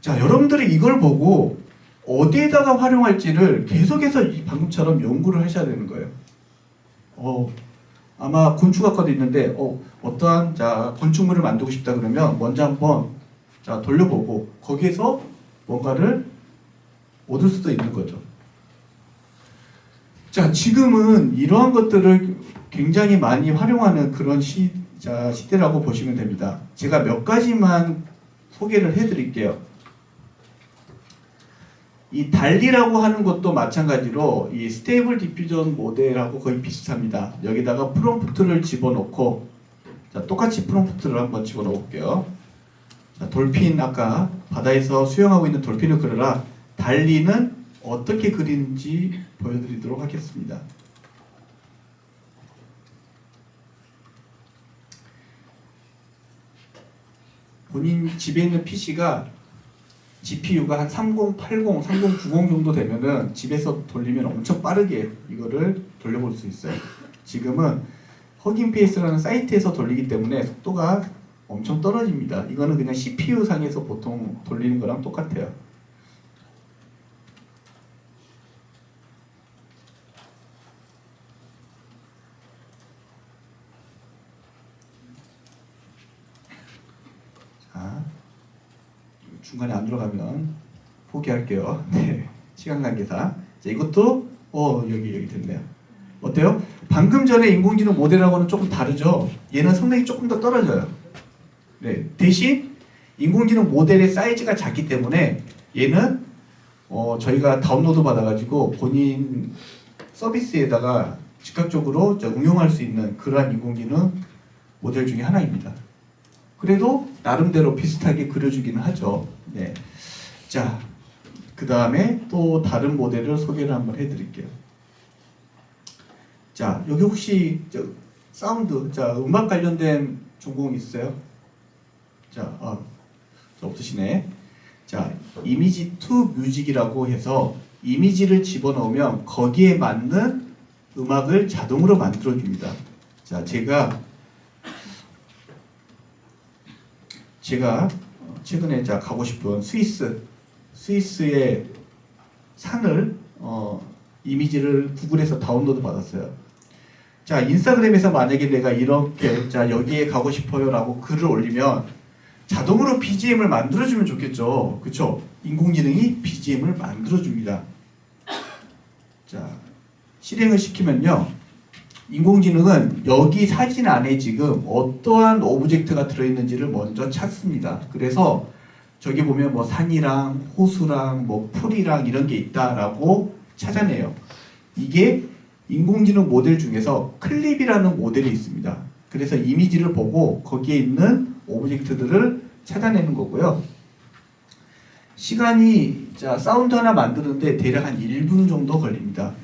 자, 여러분들이 이걸 보고 어디에다가 활용할지를 계속해서 이 방금처럼 연구를 하셔야 되는 거예요. 아마 곤충학과도 있는데 어떠한 자 건축물을 만들고 싶다 그러면 먼저 한번 자 돌려보고 거기에서 뭔가를 얻을 수도 있는 거죠. 자 지금은 이러한 것들을 굉장히 많이 활용하는 그런 시대라고 보시면 됩니다. 제가 몇 가지만 소개를 해드릴게요. 이 달리라고 하는 것도 마찬가지로 이 스테이블 디퓨전 모델하고 거의 비슷합니다. 여기다가 프롬프트를 집어넣고 자 똑같이 프롬프트를 한번 집어넣어 볼게요. 자, 돌핀 아까 바다에서 수영하고 있는 돌핀을 그려라. 달리는 어떻게 그리는지 보여드리도록 하겠습니다. 본인 집에 있는 PC가 GPU가 한 3080, 3090 정도 되면은 집에서 돌리면 엄청 빠르게 이거를 돌려볼 수 있어요. 지금은 허깅페이스라는 사이트에서 돌리기 때문에 속도가 엄청 떨어집니다. 이거는 그냥 CPU 상에서 보통 돌리는 거랑 똑같아요. 자, 중간에 안 들어가면 포기할게요. 네, 시간 관계상. 자, 이것도 여기 됐네요. 어때요? 방금 전에 인공지능 모델하고는 조금 다르죠. 얘는 성능이 조금 더 떨어져요. 네, 대신 인공지능 모델의 사이즈가 작기 때문에 얘는 저희가 다운로드 받아가지고 본인 서비스에다가 즉각적으로 응용할 수 있는 그러한 인공지능 모델 중에 하나입니다. 그래도 나름대로 비슷하게 그려주기는 하죠. 네. 자, 그 다음에 또 다른 모델을 소개를 한번 해드릴게요. 자, 여기 혹시 사운드, 음악 관련된 전공 있어요? 자, 없으시네. 자, 이미지 투 뮤직이라고 해서 이미지를 집어넣으면 거기에 맞는 음악을 자동으로 만들어줍니다. 자, 제가 최근에 가고 싶은 스위스의 산을 이미지를 구글에서 다운로드 받았어요. 자, 인스타그램에서 만약에 내가 이렇게 여기에 가고 싶어요라고 글을 올리면 자동으로 BGM을 만들어주면 좋겠죠. 그쵸? 인공지능이 BGM을 만들어줍니다. 자, 실행을 시키면요. 인공지능은 여기 사진 안에 지금 어떠한 오브젝트가 들어있는지를 먼저 찾습니다. 그래서 저기 보면 뭐 산이랑 호수랑 뭐 풀이랑 이런 게 있다라고 찾아내요. 이게 인공지능 모델 중에서 클립이라는 모델이 있습니다. 그래서 이미지를 보고 거기에 있는 오브젝트들을 찾아내는 거고요. 시간이 사운드 하나 만드는데 대략 한 1분 정도 걸립니다.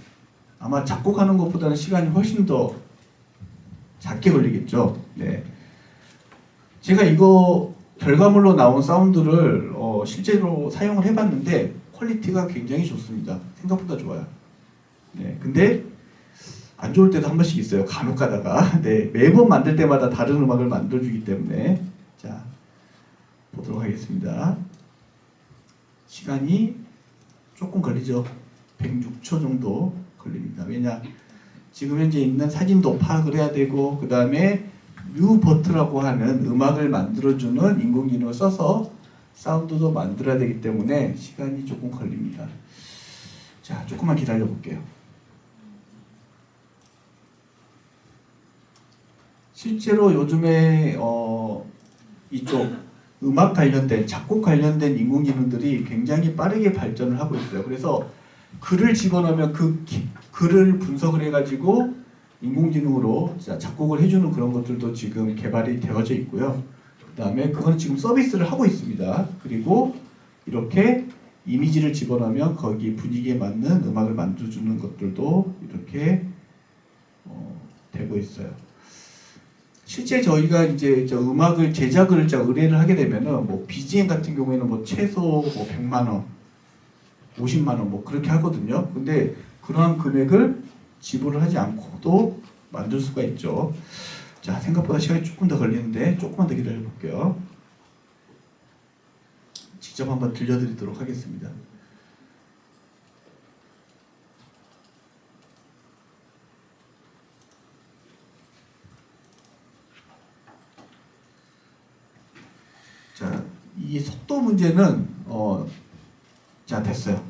아마 작곡하는 것보다는 시간이 훨씬 더 작게 걸리겠죠. 네. 제가 이거 결과물로 나온 사운드를 실제로 사용을 해봤는데 퀄리티가 굉장히 좋습니다. 생각보다 좋아요. 네. 근데 안 좋을 때도 한 번씩 있어요. 간혹 가다가. 네. 매번 만들 때마다 다른 음악을 만들어주기 때문에. 자, 보도록 하겠습니다. 시간이 조금 걸리죠. 106초 정도 걸립니다. 왜냐? 지금 현재 있는 사진도 파악을 해야 되고 그 다음에 뮤버트라고 하는 음악을 만들어주는 인공지능을 써서 사운드도 만들어야 되기 때문에 시간이 조금 걸립니다. 자, 조금만 기다려 볼게요. 실제로 요즘에 이쪽 음악 관련된 작곡 관련된 인공지능들이 굉장히 빠르게 발전을 하고 있어요. 그래서 글을 집어넣으면 그 글을 분석을 해가지고 인공지능으로 작곡을 해주는 그런 것들도 지금 개발이 되어져 있고요. 그 다음에 그건 지금 서비스를 하고 있습니다. 그리고 이렇게 이미지를 집어넣으면 거기 분위기에 맞는 음악을 만들어주는 것들도 이렇게 되고 있어요. 실제 저희가 이제 음악을 제작을 의뢰를 하게 되면은 뭐 BGM 같은 경우에는 뭐 최소 뭐 100만 원, 50만 원 뭐 그렇게 하거든요. 근데 그러한 금액을 지불을 하지 않고도 만들 수가 있죠. 자, 생각보다 시간이 조금 더 걸리는데 조금만 더 기다려 볼게요. 직접 한번 들려드리도록 하겠습니다. 이 속도 문제는 자 됐어요.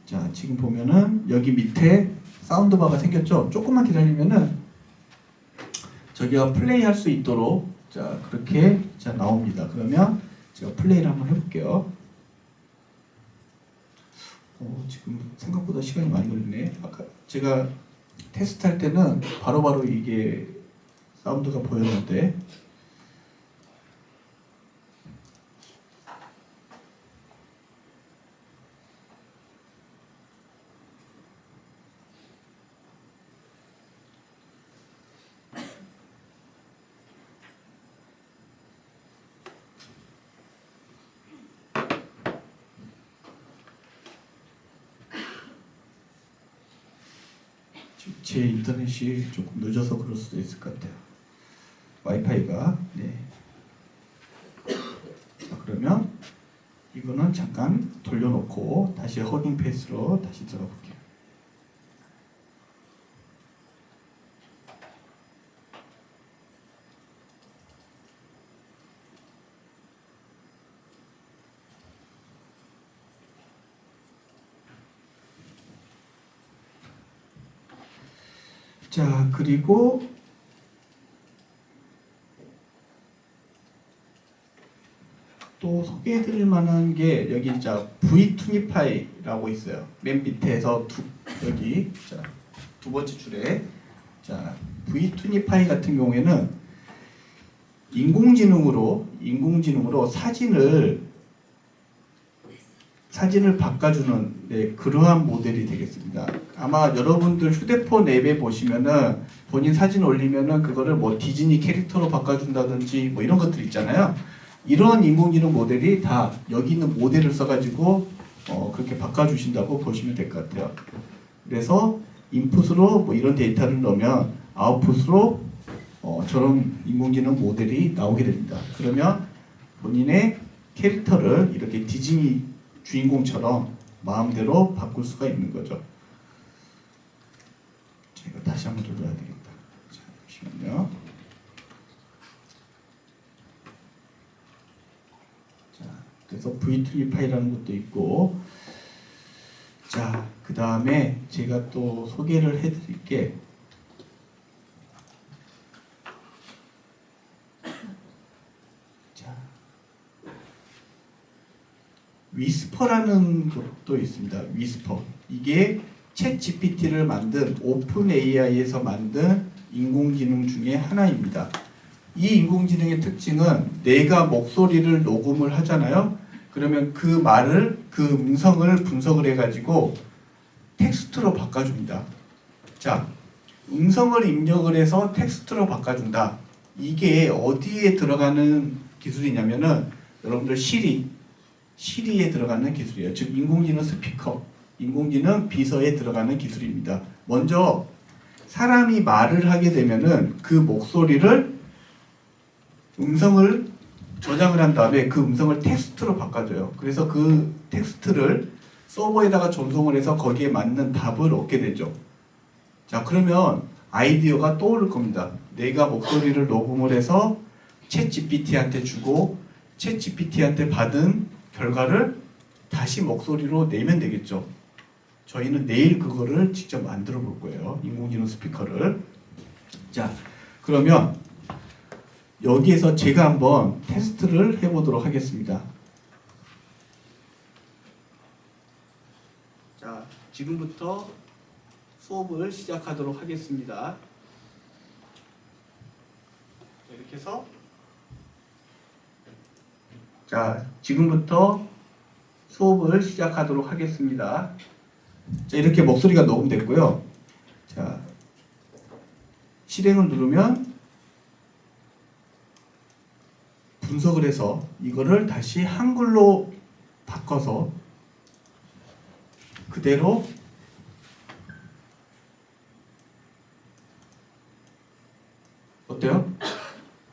자 지금 보면은 여기 밑에 사운드바가 생겼죠. 조금만 기다리면은 저기가 플레이 할 수 있도록 자 그렇게 자 나옵니다. 그러면 제가 플레이를 한번 해볼게요. 지금 생각보다 시간이 많이 걸리네. 아까 제가 테스트할 때는 바로바로 이게 사운드가 보였는데 제 인터넷이 조금 늦어서 그럴 수도 있을 것 같아요. 와이파이가 네. 자 그러면 이거는 잠깐 돌려놓고 다시 허깅 페이스로 다시 들어가 볼게요. 자 그리고 또 소개해드릴 만한 게 여기 자 V2Nify라고 있어요. 맨 밑에서 여기 자 두 번째 줄에 자 V2Nify 같은 경우에는 인공지능으로 사진을 바꿔주는 네, 그러한 모델이 되겠습니다. 아마 여러분들 휴대폰 앱에 보시면은 본인 사진 올리면은 그거를 뭐 디즈니 캐릭터로 바꿔준다든지 뭐 이런 것들 있잖아요. 이런 인공지능 모델이 다 여기 있는 모델을 써가지고 그렇게 바꿔주신다고 보시면 될 것 같아요. 그래서 인풋으로 뭐 이런 데이터를 넣으면 아웃풋으로 저런 인공지능 모델이 나오게 됩니다. 그러면 본인의 캐릭터를 이렇게 디즈니 주인공처럼 마음대로 바꿀 수가 있는 거죠. 제가 다시 한번 돌려야 되겠다. 자, 잠시만요. 자, 그래서 V2Nify라는 것도 있고, 자, 그 다음에 제가 또 소개를 해드릴 게 위스퍼라는 것도 있습니다. 위스퍼. 이게 챗 GPT를 만든 오픈 AI에서 만든 인공지능 중에 하나입니다. 이 인공지능의 특징은 내가 목소리를 녹음을 하잖아요. 그러면 그 음성을 분석을 해가지고 텍스트로 바꿔줍니다. 자, 음성을 입력을 해서 텍스트로 바꿔준다. 이게 어디에 들어가는 기술이냐면은 여러분들 시리에 들어가는 기술이에요. 즉 인공지능 스피커, 인공지능 비서에 들어가는 기술입니다. 먼저 사람이 말을 하게 되면은 그 목소리를 음성을 저장을 한 다음에 그 음성을 텍스트로 바꿔줘요. 그래서 그 텍스트를 서버에다가 전송을 해서 거기에 맞는 답을 얻게 되죠. 자 그러면 아이디어가 떠오를 겁니다. 내가 목소리를 녹음을 해서 챗 GPT한테 주고 챗 GPT한테 받은 결과를 다시 목소리로 내면 되겠죠. 저희는 내일 그거를 직접 만들어 볼 거예요. 인공지능 스피커를. 자, 그러면 여기에서 제가 한번 테스트를 해보도록 하겠습니다. 자, 지금부터 수업을 시작하도록 하겠습니다. 이렇게 해서 자, 지금부터 수업을 시작하도록 하겠습니다. 자, 이렇게 목소리가 녹음됐고요. 자, 실행을 누르면 분석을 해서 이거를 다시 한글로 바꿔서 그대로 어때요?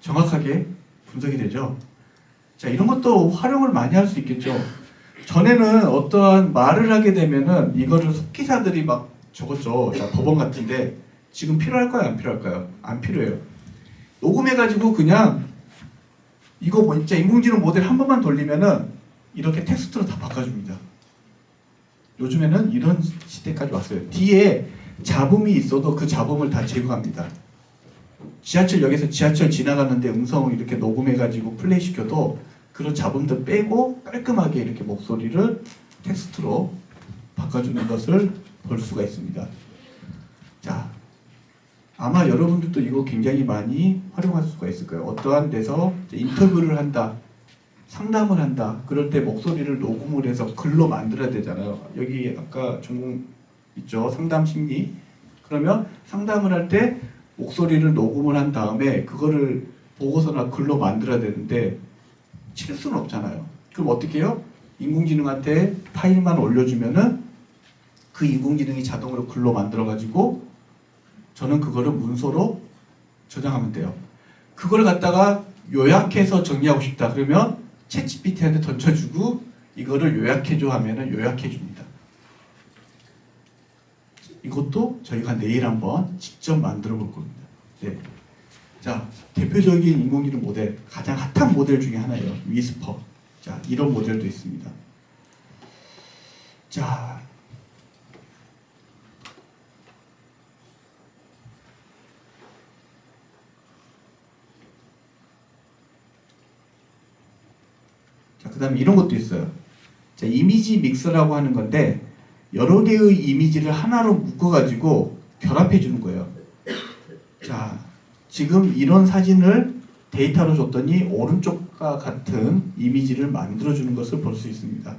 정확하게 분석이 되죠? 자, 이런 것도 활용을 많이 할 수 있겠죠. 전에는 어떠한 말을 하게 되면은 이거를 속기사들이 막 적었죠. 자, 법원 같은데 지금 필요할까요? 안 필요할까요? 안 필요해요. 녹음해가지고 그냥 이거 뭐 진짜 인공지능 모델 한 번만 돌리면은 이렇게 텍스트로 다 바꿔줍니다. 요즘에는 이런 시대까지 왔어요. 뒤에 잡음이 있어도 그 잡음을 다 제거합니다. 지하철역에서 지하철 지나가는데 음성을 이렇게 녹음해가지고 플레이시켜도 그런 잡음들 빼고 깔끔하게 이렇게 목소리를 텍스트로 바꿔주는 것을 볼 수가 있습니다. 자, 아마 여러분들도 이거 굉장히 많이 활용할 수가 있을 거예요. 어떠한 데서 인터뷰를 한다, 상담을 한다. 그럴 때 목소리를 녹음을 해서 글로 만들어야 되잖아요. 여기 아까 전공 있죠. 상담 심리. 그러면 상담을 할 때 목소리를 녹음을 한 다음에 그거를 보고서나 글로 만들어야 되는데 칠 수는 없잖아요. 그럼 어떻게 해요? 인공지능한테 파일만 올려주면은 그 인공지능이 자동으로 글로 만들어가지고 저는 그거를 문서로 저장하면 돼요. 그걸 갖다가 요약해서 정리하고 싶다. 그러면 챗GPT한테 던져주고 이거를 요약해줘 하면은 요약해줍니다. 이것도 저희가 내일 한번 직접 만들어 볼 겁니다. 네. 자, 대표적인 인공지능 모델, 가장 핫한 모델 중에 하나예요. 위스퍼. 자, 이런 모델도 있습니다. 자, 그 다음에 이런 것도 있어요. 자, 이미지 믹서라고 하는 건데 여러 개의 이미지를 하나로 묶어가지고 결합해 주는 거예요. 자, 지금 이런 사진을 데이터로 줬더니 오른쪽과 같은 이미지를 만들어 주는 것을 볼 수 있습니다.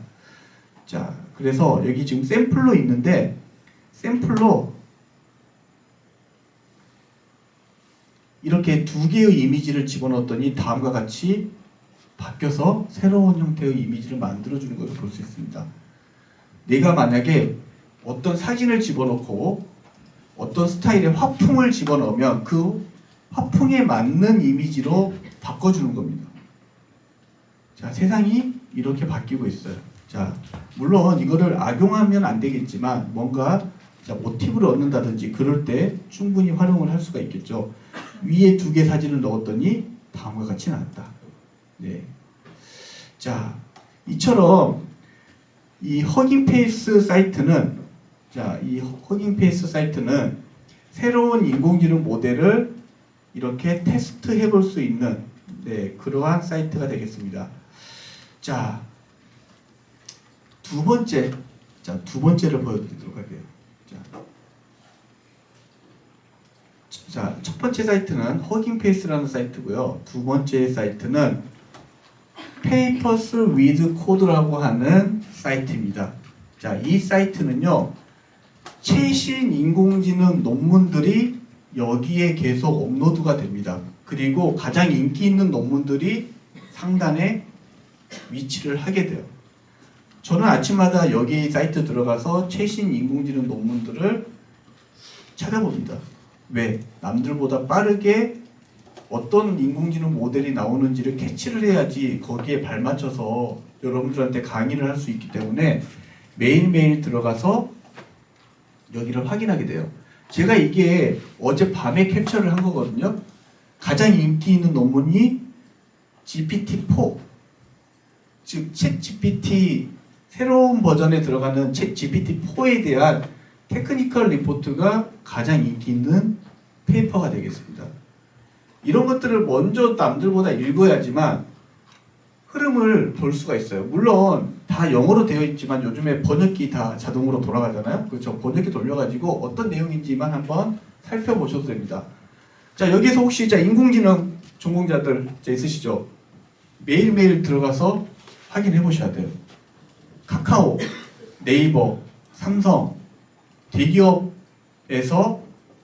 자, 그래서 여기 지금 샘플로 있는데 샘플로 이렇게 두 개의 이미지를 집어넣었더니 다음과 같이 바뀌어서 새로운 형태의 이미지를 만들어주는 것을 볼 수 있습니다. 내가 만약에 어떤 사진을 집어넣고 어떤 스타일의 화풍을 집어넣으면 그 화풍에 맞는 이미지로 바꿔주는 겁니다. 자, 세상이 이렇게 바뀌고 있어요. 자, 물론 이거를 악용하면 안 되겠지만 뭔가 모티브를 얻는다든지 그럴 때 충분히 활용을 할 수가 있겠죠. 위에 두 개 사진을 넣었더니 다음과 같이 나왔다. 네. 자, 이처럼 이 허깅페이스 사이트는 새로운 인공지능 모델을 이렇게 테스트해 볼 수 있는 그러한 사이트가 되겠습니다. 자, 두 번째를 보여드리도록 할게요. 자, 첫 번째 사이트는 허깅페이스라는 사이트고요. 두 번째 사이트는 Papers with Code라고 하는 사이트입니다. 자, 이 사이트는요, 최신 인공지능 논문들이 여기에 계속 업로드가 됩니다. 그리고 가장 인기 있는 논문들이 상단에 위치를 하게 돼요. 저는 아침마다 여기 사이트 들어가서 최신 인공지능 논문들을 찾아봅니다. 왜? 남들보다 빠르게 어떤 인공지능 모델이 나오는지를 캐치를 해야지 거기에 발맞춰서 여러분들한테 강의를 할 수 있기 때문에 매일매일 들어가서 여기를 확인하게 돼요. 제가 이게 어젯밤에 캡처를 한 거거든요. 가장 인기 있는 논문이 GPT-4, 즉 챗GPT 새로운 버전에 들어가는 챗GPT-4에 대한 테크니컬 리포트가 가장 인기 있는 페이퍼가 되겠습니다. 이런 것들을 먼저 남들보다 읽어야지만 흐름을 볼 수가 있어요. 물론 다 영어로 되어 있지만 요즘에 번역기 다 자동으로 돌아가잖아요. 그렇죠? 번역기 돌려가지고 어떤 내용인지만 한번 살펴보셔도 됩니다. 자, 여기서 혹시 인공지능 전공자들 있으시죠? 매일매일 들어가서 확인해 보셔야 돼요. 카카오, 네이버, 삼성, 대기업에서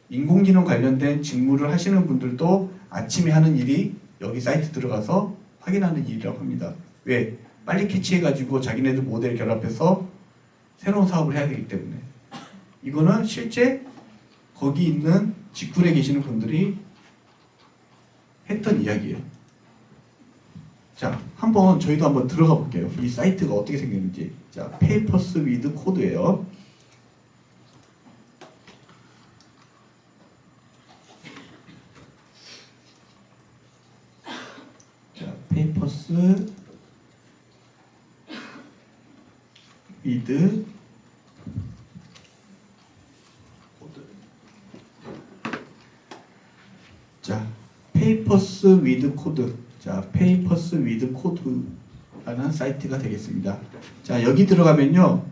인공지능 관련된 직무를 하시는 분들도 아침에 하는 일이 여기 사이트 들어가서 확인하는 일이라고 합니다. 왜? 빨리 캐치해가지고 자기네들 모델 결합해서 새로운 사업을 해야 되기 때문에. 이거는 실제 거기 있는 직군에 계시는 분들이 했던 이야기예요. 자, 저희도 한번 들어가 볼게요. 이 사이트가 어떻게 생겼는지. 자, Papers with Code예요. 자, 페이퍼스 위드 자, 페이퍼스 위드 코드. 자, 페이퍼스 위드 코드라는 사이트가 되겠습니다. 자, 여기 들어가면요.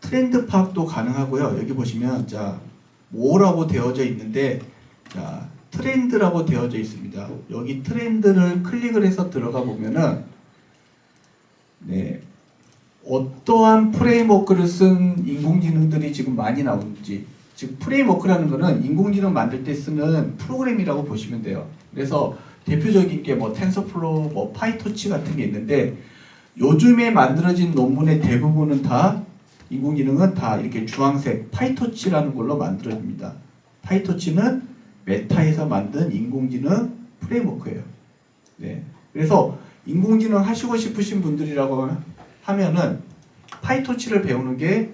트렌드 파악도 가능하고요. 여기 보시면 자, 뭐라고 되어져 있는데 자, 트렌드라고 되어져 있습니다. 여기 트렌드를 클릭을 해서 들어가 보면은 네. 어떠한 프레임워크를 쓴 인공지능들이 지금 많이 나오는지, 즉 프레임워크라는 거는 인공지능 만들 때 쓰는 프로그램이라고 보시면 돼요. 그래서 대표적인 게 뭐 텐서플로우, 뭐 파이토치 같은 게 있는데 요즘에 만들어진 논문의 대부분은 다 인공지능은 다 이렇게 주황색 파이토치라는 걸로 만들어집니다. 파이토치는 메타에서 만든 인공지능 프레임워크예요. 네. 그래서 인공지능 하시고 싶으신 분들이라고 하면은 파이토치를 배우는 게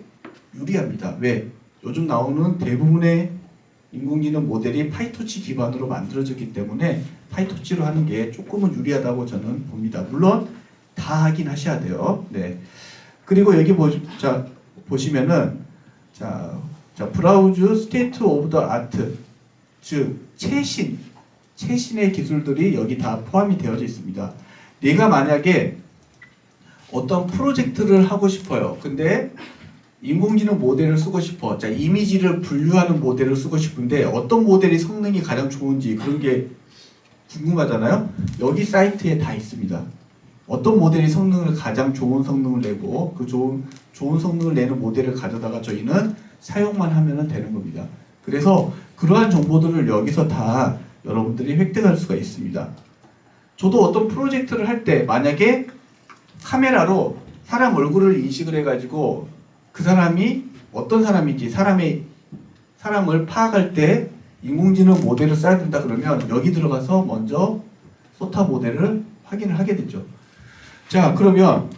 유리합니다. 왜? 요즘 나오는 대부분의 인공지능 모델이 파이토치 기반으로 만들어졌기 때문에 파이토치로 하는 게 조금은 유리하다고 저는 봅니다. 물론 다 하긴 하셔야 돼요. 네. 그리고 여기 보시면은 자 브라우즈 스테이트 오브 더 아트, 즉 최신의 기술들이 여기 다 포함이 되어져 있습니다. 내가 만약에 어떤 프로젝트를 하고 싶어요. 근데 인공지능 모델을 쓰고 싶어. 자, 이미지를 분류하는 모델을 쓰고 싶은데 어떤 모델이 성능이 가장 좋은지 그런 게 궁금하잖아요. 여기 사이트에 다 있습니다. 어떤 모델이 가장 좋은 성능을 내고 그 좋은 성능을 내는 모델을 가져다가 저희는 사용만 하면 되는 겁니다. 그래서 그러한 정보들을 여기서 다 여러분들이 획득할 수가 있습니다. 저도 어떤 프로젝트를 할 때 만약에 카메라로 사람 얼굴을 인식을 해가지고 그 사람이 어떤 사람인지 사람을 파악할 때 인공지능 모델을 써야 된다 그러면 여기 들어가서 먼저 소타 모델을 확인을 하게 되죠. 자, 그러면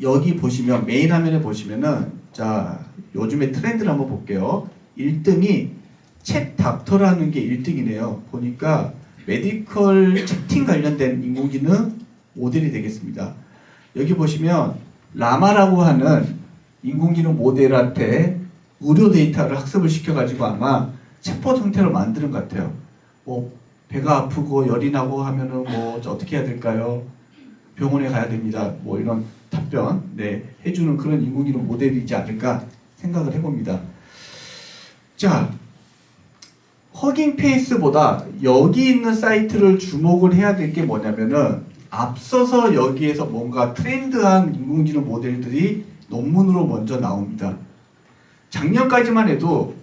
여기 보시면 메인 화면에 보시면은 자, 요즘의 트렌드를 한번 볼게요. 1등이 챗 닥터라는 게 1등이네요. 보니까 메디컬 채팅 관련된 인공지능 모델이 되겠습니다. 여기 보시면 라마라고 하는 인공지능 모델한테 의료 데이터를 학습을 시켜가지고 아마 챗봇 형태로 만드는 것 같아요. 뭐 배가 아프고 열이 나고 하면은 뭐 어떻게 해야 될까요? 병원에 가야 됩니다. 뭐 이런 답변 해주는 그런 인공지능 모델이지 않을까 생각을 해봅니다. 자, 허깅 페이스보다 여기 있는 사이트를 주목을 해야 될 게 뭐냐면은 앞서서 여기에서 뭔가 트렌드한 인공지능 모델들이 논문으로 먼저 나옵니다. 작년까지만 해도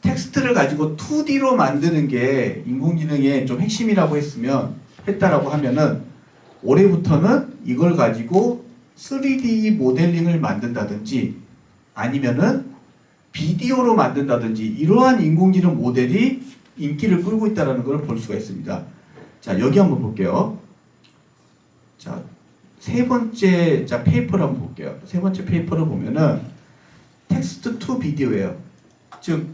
텍스트를 가지고 2D로 만드는 게 인공지능의 좀 핵심이라고 했다라고 하면은 올해부터는 이걸 가지고 3D 모델링을 만든다든지 아니면은 비디오로 만든다든지 이러한 인공지능 모델이 인기를 끌고 있다는 걸 볼 수가 있습니다. 자, 여기 한번 볼게요. 자, 세 번째 페이퍼를 한번 볼게요. 세 번째 페이퍼를 보면은 텍스트 투 비디오예요. 즉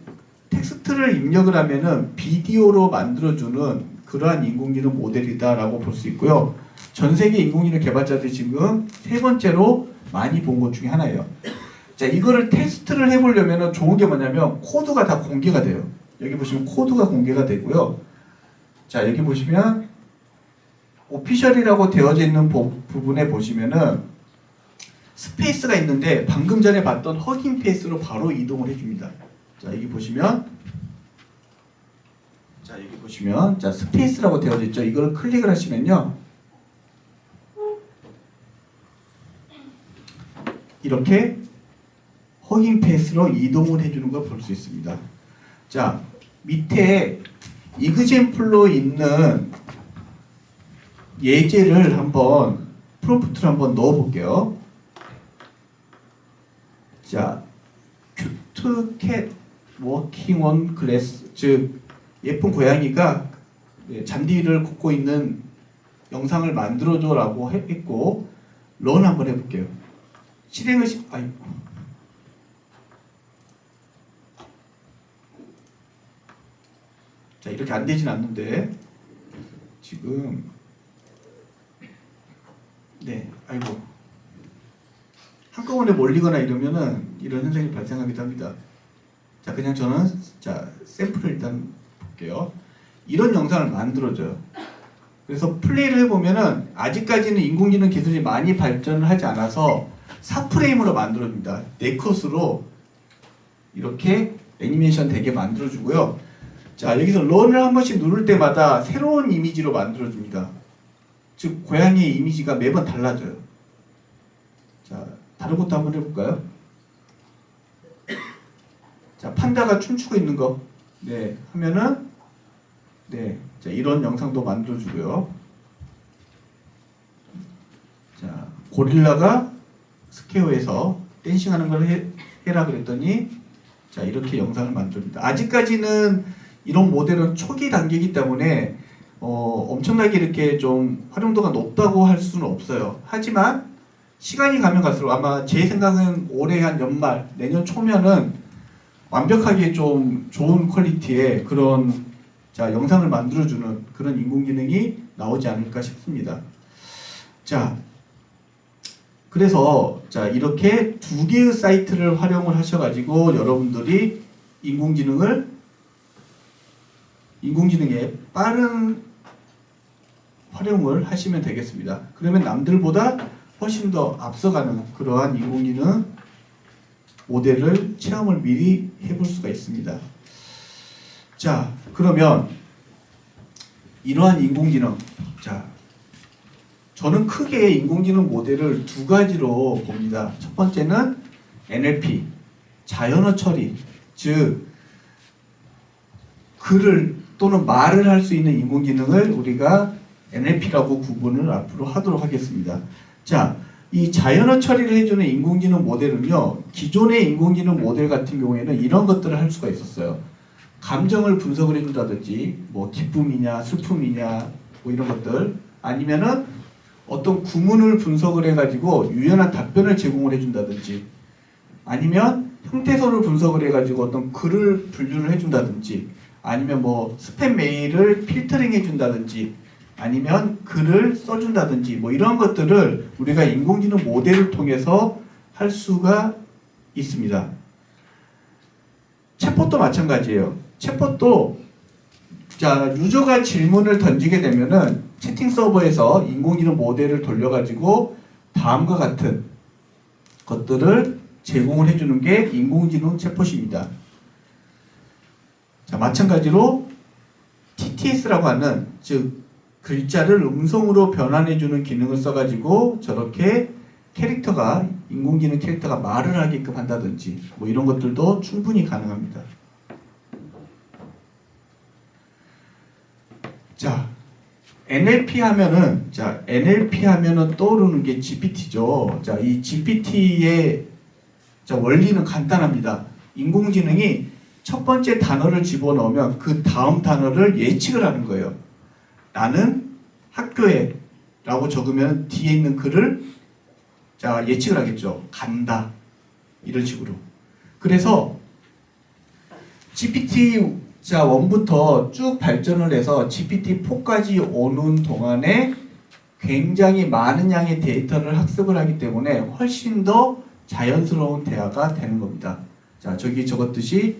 텍스트를 입력을 하면은 비디오로 만들어주는 그러한 인공지능 모델이다라고 볼 수 있고요. 전 세계 인공지능 개발자들이 지금 세 번째로 많이 본 것 중에 하나예요. 자, 이거를 테스트를 해보려면 좋은 게 뭐냐면 코드가 다 공개가 돼요. 여기 보시면 코드가 공개가 되고요. 자, 여기 보시면 오피셜이라고 되어져 있는 부분에 보시면은 스페이스가 있는데 방금 전에 봤던 허깅 페이스로 바로 이동을 해줍니다. 자, 여기 보시면 자, 스페이스라고 되어져 있죠. 이걸 클릭을 하시면요. 이렇게 허깅 페이스로 이동을 해주는 걸 볼 수 있습니다. 자, 밑에 이그젠플로 있는 예제를 한번 프롬프트를 한번 넣어 볼게요. 자, 큐트 캣 워킹 온 글래스, 즉 예쁜 고양이가 잔디를 걷고 있는 영상을 만들어줘 라고 했고 런 한번 해볼게요. 자, 이렇게 안 되진 않는데 지금 네, 아이고 한꺼번에 몰리거나 이러면은 이런 현상이 발생하기도 합니다. 자, 그냥 저는 자 샘플을 일단 볼게요. 이런 영상을 만들어줘요. 그래서 플레이를 해보면은 아직까지는 인공지능 기술이 많이 발전을 하지 않아서 4프레임으로 만들어줍니다. 4컷으로 이렇게 애니메이션 되게 만들어주고요. 자, 여기서 런을 한 번씩 누를 때마다 새로운 이미지로 만들어줍니다. 즉 고양이의 이미지가 매번 달라져요. 자, 다른 것도 한번 해볼까요? 자, 판다가 춤추고 있는 거 네, 하면은 네, 자, 이런 영상도 만들어주고요. 자, 고릴라가 스퀘어에서 댄싱하는 걸 해라 그랬더니 자, 이렇게 영상을 만듭니다. 아직까지는 이런 모델은 초기 단계이기 때문에 엄청나게 이렇게 좀 활용도가 높다고 할 수는 없어요. 하지만 시간이 가면 갈수록 아마 제 생각은 올해 한 연말, 내년 초면은 완벽하게 좀 좋은 퀄리티의 그런 자, 영상을 만들어주는 그런 인공지능이 나오지 않을까 싶습니다. 자, 그래서 자, 이렇게 두 개의 사이트를 활용을 하셔가지고 여러분들이 인공지능의 빠른 활용을 하시면 되겠습니다. 그러면 남들보다 훨씬 더 앞서가는 그러한 인공지능 모델을 체험을 미리 해볼 수가 있습니다. 자, 그러면 이러한 인공지능, 자, 저는 크게 인공지능 모델을 두 가지로 봅니다. 첫 번째는 NLP, 자연어 처리, 즉 글을 또는 말을 할 수 있는 인공지능을 우리가 NLP라고 구분을 앞으로 하도록 하겠습니다. 자, 이 자연어 처리를 해주는 인공지능 모델은요, 기존의 인공지능 모델 같은 경우에는 이런 것들을 할 수가 있었어요. 감정을 분석을 해준다든지, 뭐 기쁨이냐, 슬픔이냐, 뭐 이런 것들, 아니면은 어떤 구문을 분석을 해가지고 유연한 답변을 제공을 해준다든지, 아니면 형태소를 분석을 해가지고 어떤 글을 분류를 해준다든지, 아니면 뭐 스팸 메일을 필터링 해준다든지, 아니면 글을 써준다든지, 뭐 이런 것들을 우리가 인공지능 모델을 통해서 할 수가 있습니다. 챗봇도 마찬가지예요. 챗봇도 자, 유저가 질문을 던지게 되면은 채팅 서버에서 인공지능 모델을 돌려가지고 다음과 같은 것들을 제공을 해주는 게 인공지능 챗봇입니다. 자, 마찬가지로 TTS라고 하는 즉 글자를 음성으로 변환해주는 기능을 써가지고 저렇게 캐릭터가 인공지능 캐릭터가 말을 하게끔 한다든지 뭐 이런 것들도 충분히 가능합니다. 자, NLP 하면은 떠오르는 게 GPT죠. 자, 이 GPT의 원리는 간단합니다. 인공지능이 첫 번째 단어를 집어넣으면 그 다음 단어를 예측을 하는 거예요. 나는 학교에 라고 적으면 뒤에 있는 글을 자, 예측을 하겠죠. 간다. 이런 식으로. 그래서 GPT 1부터 쭉 발전을 해서 GPT-4까지 오는 동안에 굉장히 많은 양의 데이터를 학습을 하기 때문에 훨씬 더 자연스러운 대화가 되는 겁니다. 자, 저기 적었듯이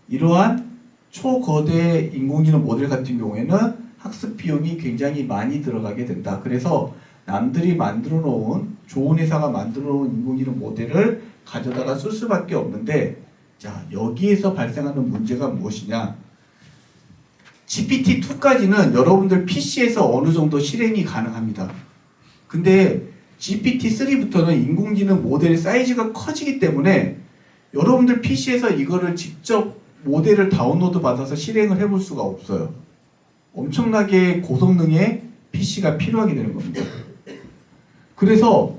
이러한 초거대 인공지능 모델 같은 경우에는 학습 비용이 굉장히 많이 들어가게 된다. 그래서 남들이 만들어 놓은 좋은 회사가 만들어 놓은 인공지능 모델을 가져다가 쓸 수밖에 없는데 자, 여기에서 발생하는 문제가 무엇이냐? GPT-2까지는 여러분들 PC에서 어느 정도 실행이 가능합니다. 근데 GPT-3부터는 인공지능 모델의 사이즈가 커지기 때문에 여러분들 PC에서 이거를 직접 모델을 다운로드 받아서 실행을 해볼 수가 없어요. 엄청나게 고성능의 PC가 필요하게 되는 겁니다. 그래서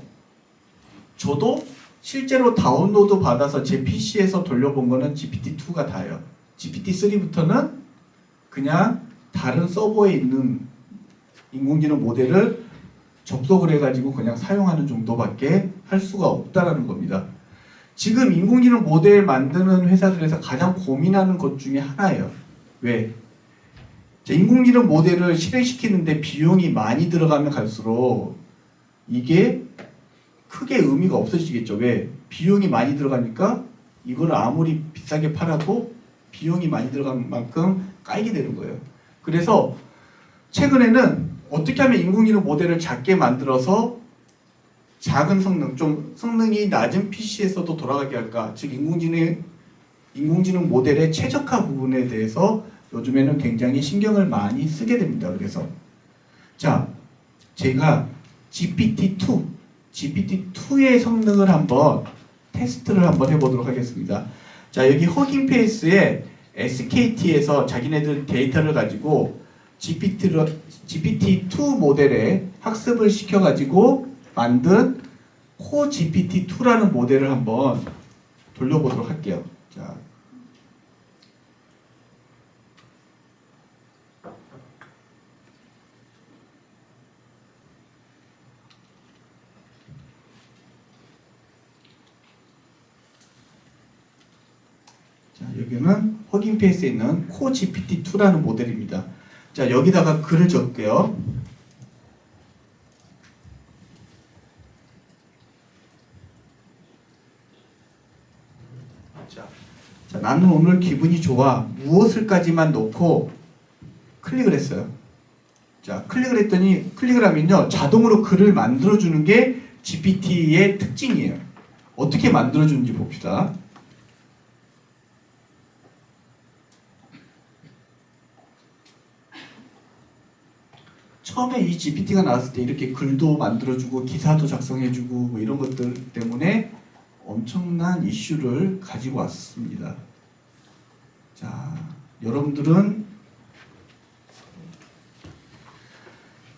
저도 실제로 다운로드 받아서 제 PC에서 돌려본 거는 GPT-2가 다예요. GPT-3부터는 그냥 다른 서버에 있는 인공지능 모델을 접속을 해가지고 그냥 사용하는 정도밖에 할 수가 없다라는 겁니다. 지금 인공지능 모델 만드는 회사들에서 가장 고민하는 것 중에 하나예요. 왜? 자, 인공지능 모델을 실행시키는데 비용이 많이 들어가면 갈수록 이게 크게 의미가 없어지겠죠. 왜? 비용이 많이 들어가니까 이걸 아무리 비싸게 팔아도 비용이 많이 들어간 만큼 까이게 되는 거예요. 그래서 최근에는 어떻게 하면 인공지능 모델을 작게 만들어서 작은 성능, 좀 성능이 낮은 PC에서도 돌아가게 할까? 즉 인공지능 모델의 최적화 부분에 대해서 요즘에는 굉장히 신경을 많이 쓰게 됩니다. 그래서 자, 제가 GPT-2의 성능을 한번 테스트를 한번 해보도록 하겠습니다. 자, 여기 허깅페이스에 SKT에서 자기네들 데이터를 가지고 GPT-2 모델에 학습을 시켜가지고 만든 코GPT-2라는 모델을 한번 돌려보도록 할게요. 자, 여기는 허깅페이스에 있는 코GPT-2라는 모델입니다. 자, 여기다가 글을 적을게요. 자, 나는 오늘 기분이 좋아. 무엇을까지만 놓고 클릭을 했어요. 자, 클릭을 했더니 클릭을 하면요, 자동으로 글을 만들어주는 게 GPT의 특징이에요. 어떻게 만들어주는지 봅시다. 처음에 이 GPT가 나왔을 때 이렇게 글도 만들어주고 기사도 작성해주고 뭐 이런 것들 때문에 엄청난 이슈를 가지고 왔습니다. 자, 여러분들은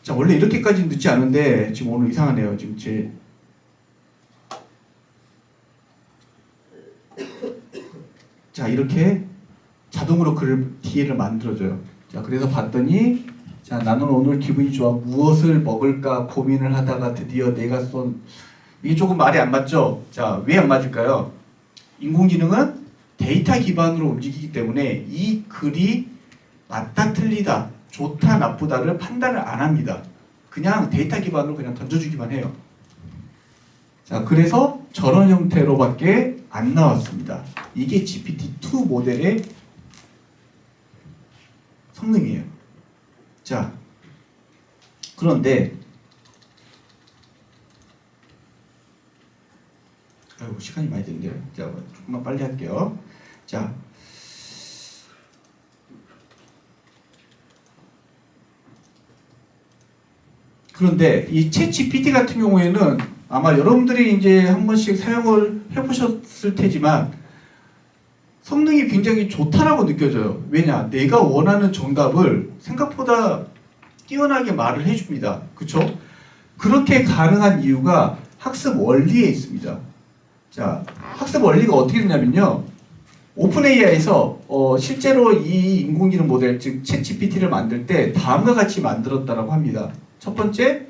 자, 원래 이렇게까지 늦지 않은데 지금 오늘 이상하네요. 지금 자, 이렇게 자동으로 글을 뒤에를 만들어줘요. 자, 그래서 봤더니 자, 나는 오늘 기분이 좋아. 무엇을 먹을까 고민을 하다가 드디어 내가 이게 조금 말이 안 맞죠? 자, 왜 안 맞을까요? 인공지능은 데이터 기반으로 움직이기 때문에 이 글이 맞다 틀리다, 좋다 나쁘다를 판단을 안 합니다. 그냥 데이터 기반으로 그냥 던져주기만 해요. 자, 그래서 저런 형태로밖에 안 나왔습니다. 이게 GPT-2 모델의 성능이에요. 자, 그런데 아이고, 시간이 많이 드는데요. 자, 조금만 빨리 할게요. 자, 그런데 이 챗GPT 같은 경우에는 아마 여러분들이 이제 한 번씩 사용을 해보셨을 테지만 성능이 굉장히 좋다라고 느껴져요. 왜냐? 내가 원하는 정답을 생각보다 뛰어나게 말을 해줍니다. 그쵸? 그렇게 가능한 이유가 학습 원리에 있습니다. 자, 학습 원리가 어떻게 되냐면요. 오픈 AI에서 실제로 이 인공지능 모델, 즉 챗GPT를 만들 때 다음과 같이 만들었다라고 합니다. 첫 번째,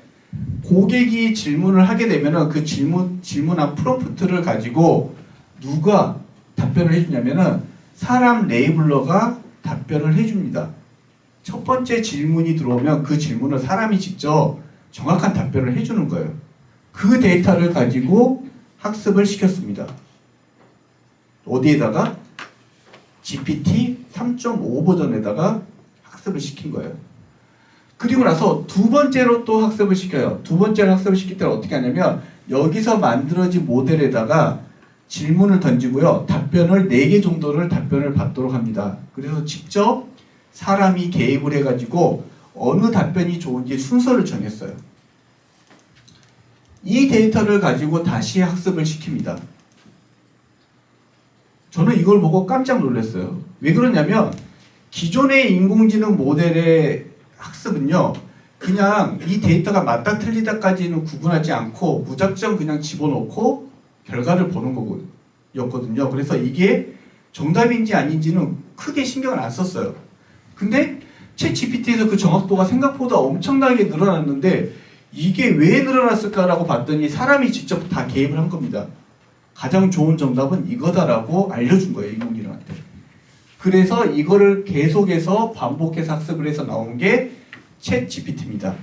고객이 질문을 하게 되면은 그 질문한 프롬프트를 가지고 누가 답변을 해주냐면은 사람 레이블러가 답변을 해줍니다. 첫 번째 질문이 들어오면 그 질문을 사람이 직접 정확한 답변을 해주는 거예요. 그 데이터를 가지고 학습을 시켰습니다. 어디에다가? GPT 3.5 버전에다가 학습을 시킨 거예요. 그리고 나서 두 번째로 또 학습을 시켜요. 두 번째로 학습을 시킬 때는 어떻게 하냐면 여기서 만들어진 모델에다가 질문을 던지고요. 답변을 4개 정도를 답변을 받도록 합니다. 그래서 직접 사람이 개입을 해가지고 어느 답변이 좋은지 순서를 정했어요. 이 데이터를 가지고 다시 학습을 시킵니다. 저는 이걸 보고 깜짝 놀랐어요. 왜 그러냐면 기존의 인공지능 모델의 학습은요, 그냥 이 데이터가 맞다 틀리다까지는 구분하지 않고 무작정 그냥 집어넣고 결과를 보는 거였거든요. 그래서 이게 정답인지 아닌지는 크게 신경을 안 썼어요. 근데 챗GPT에서 그 정확도가 생각보다 엄청나게 늘어났는데 이게 왜 늘어났을까라고 봤더니 사람이 직접 다 개입을 한 겁니다. 가장 좋은 정답은 이거다라고 알려준 거예요, 인공지능한테. 그래서 이거를 계속해서 반복해서 학습을 해서 나온 게 챗 GPT입니다.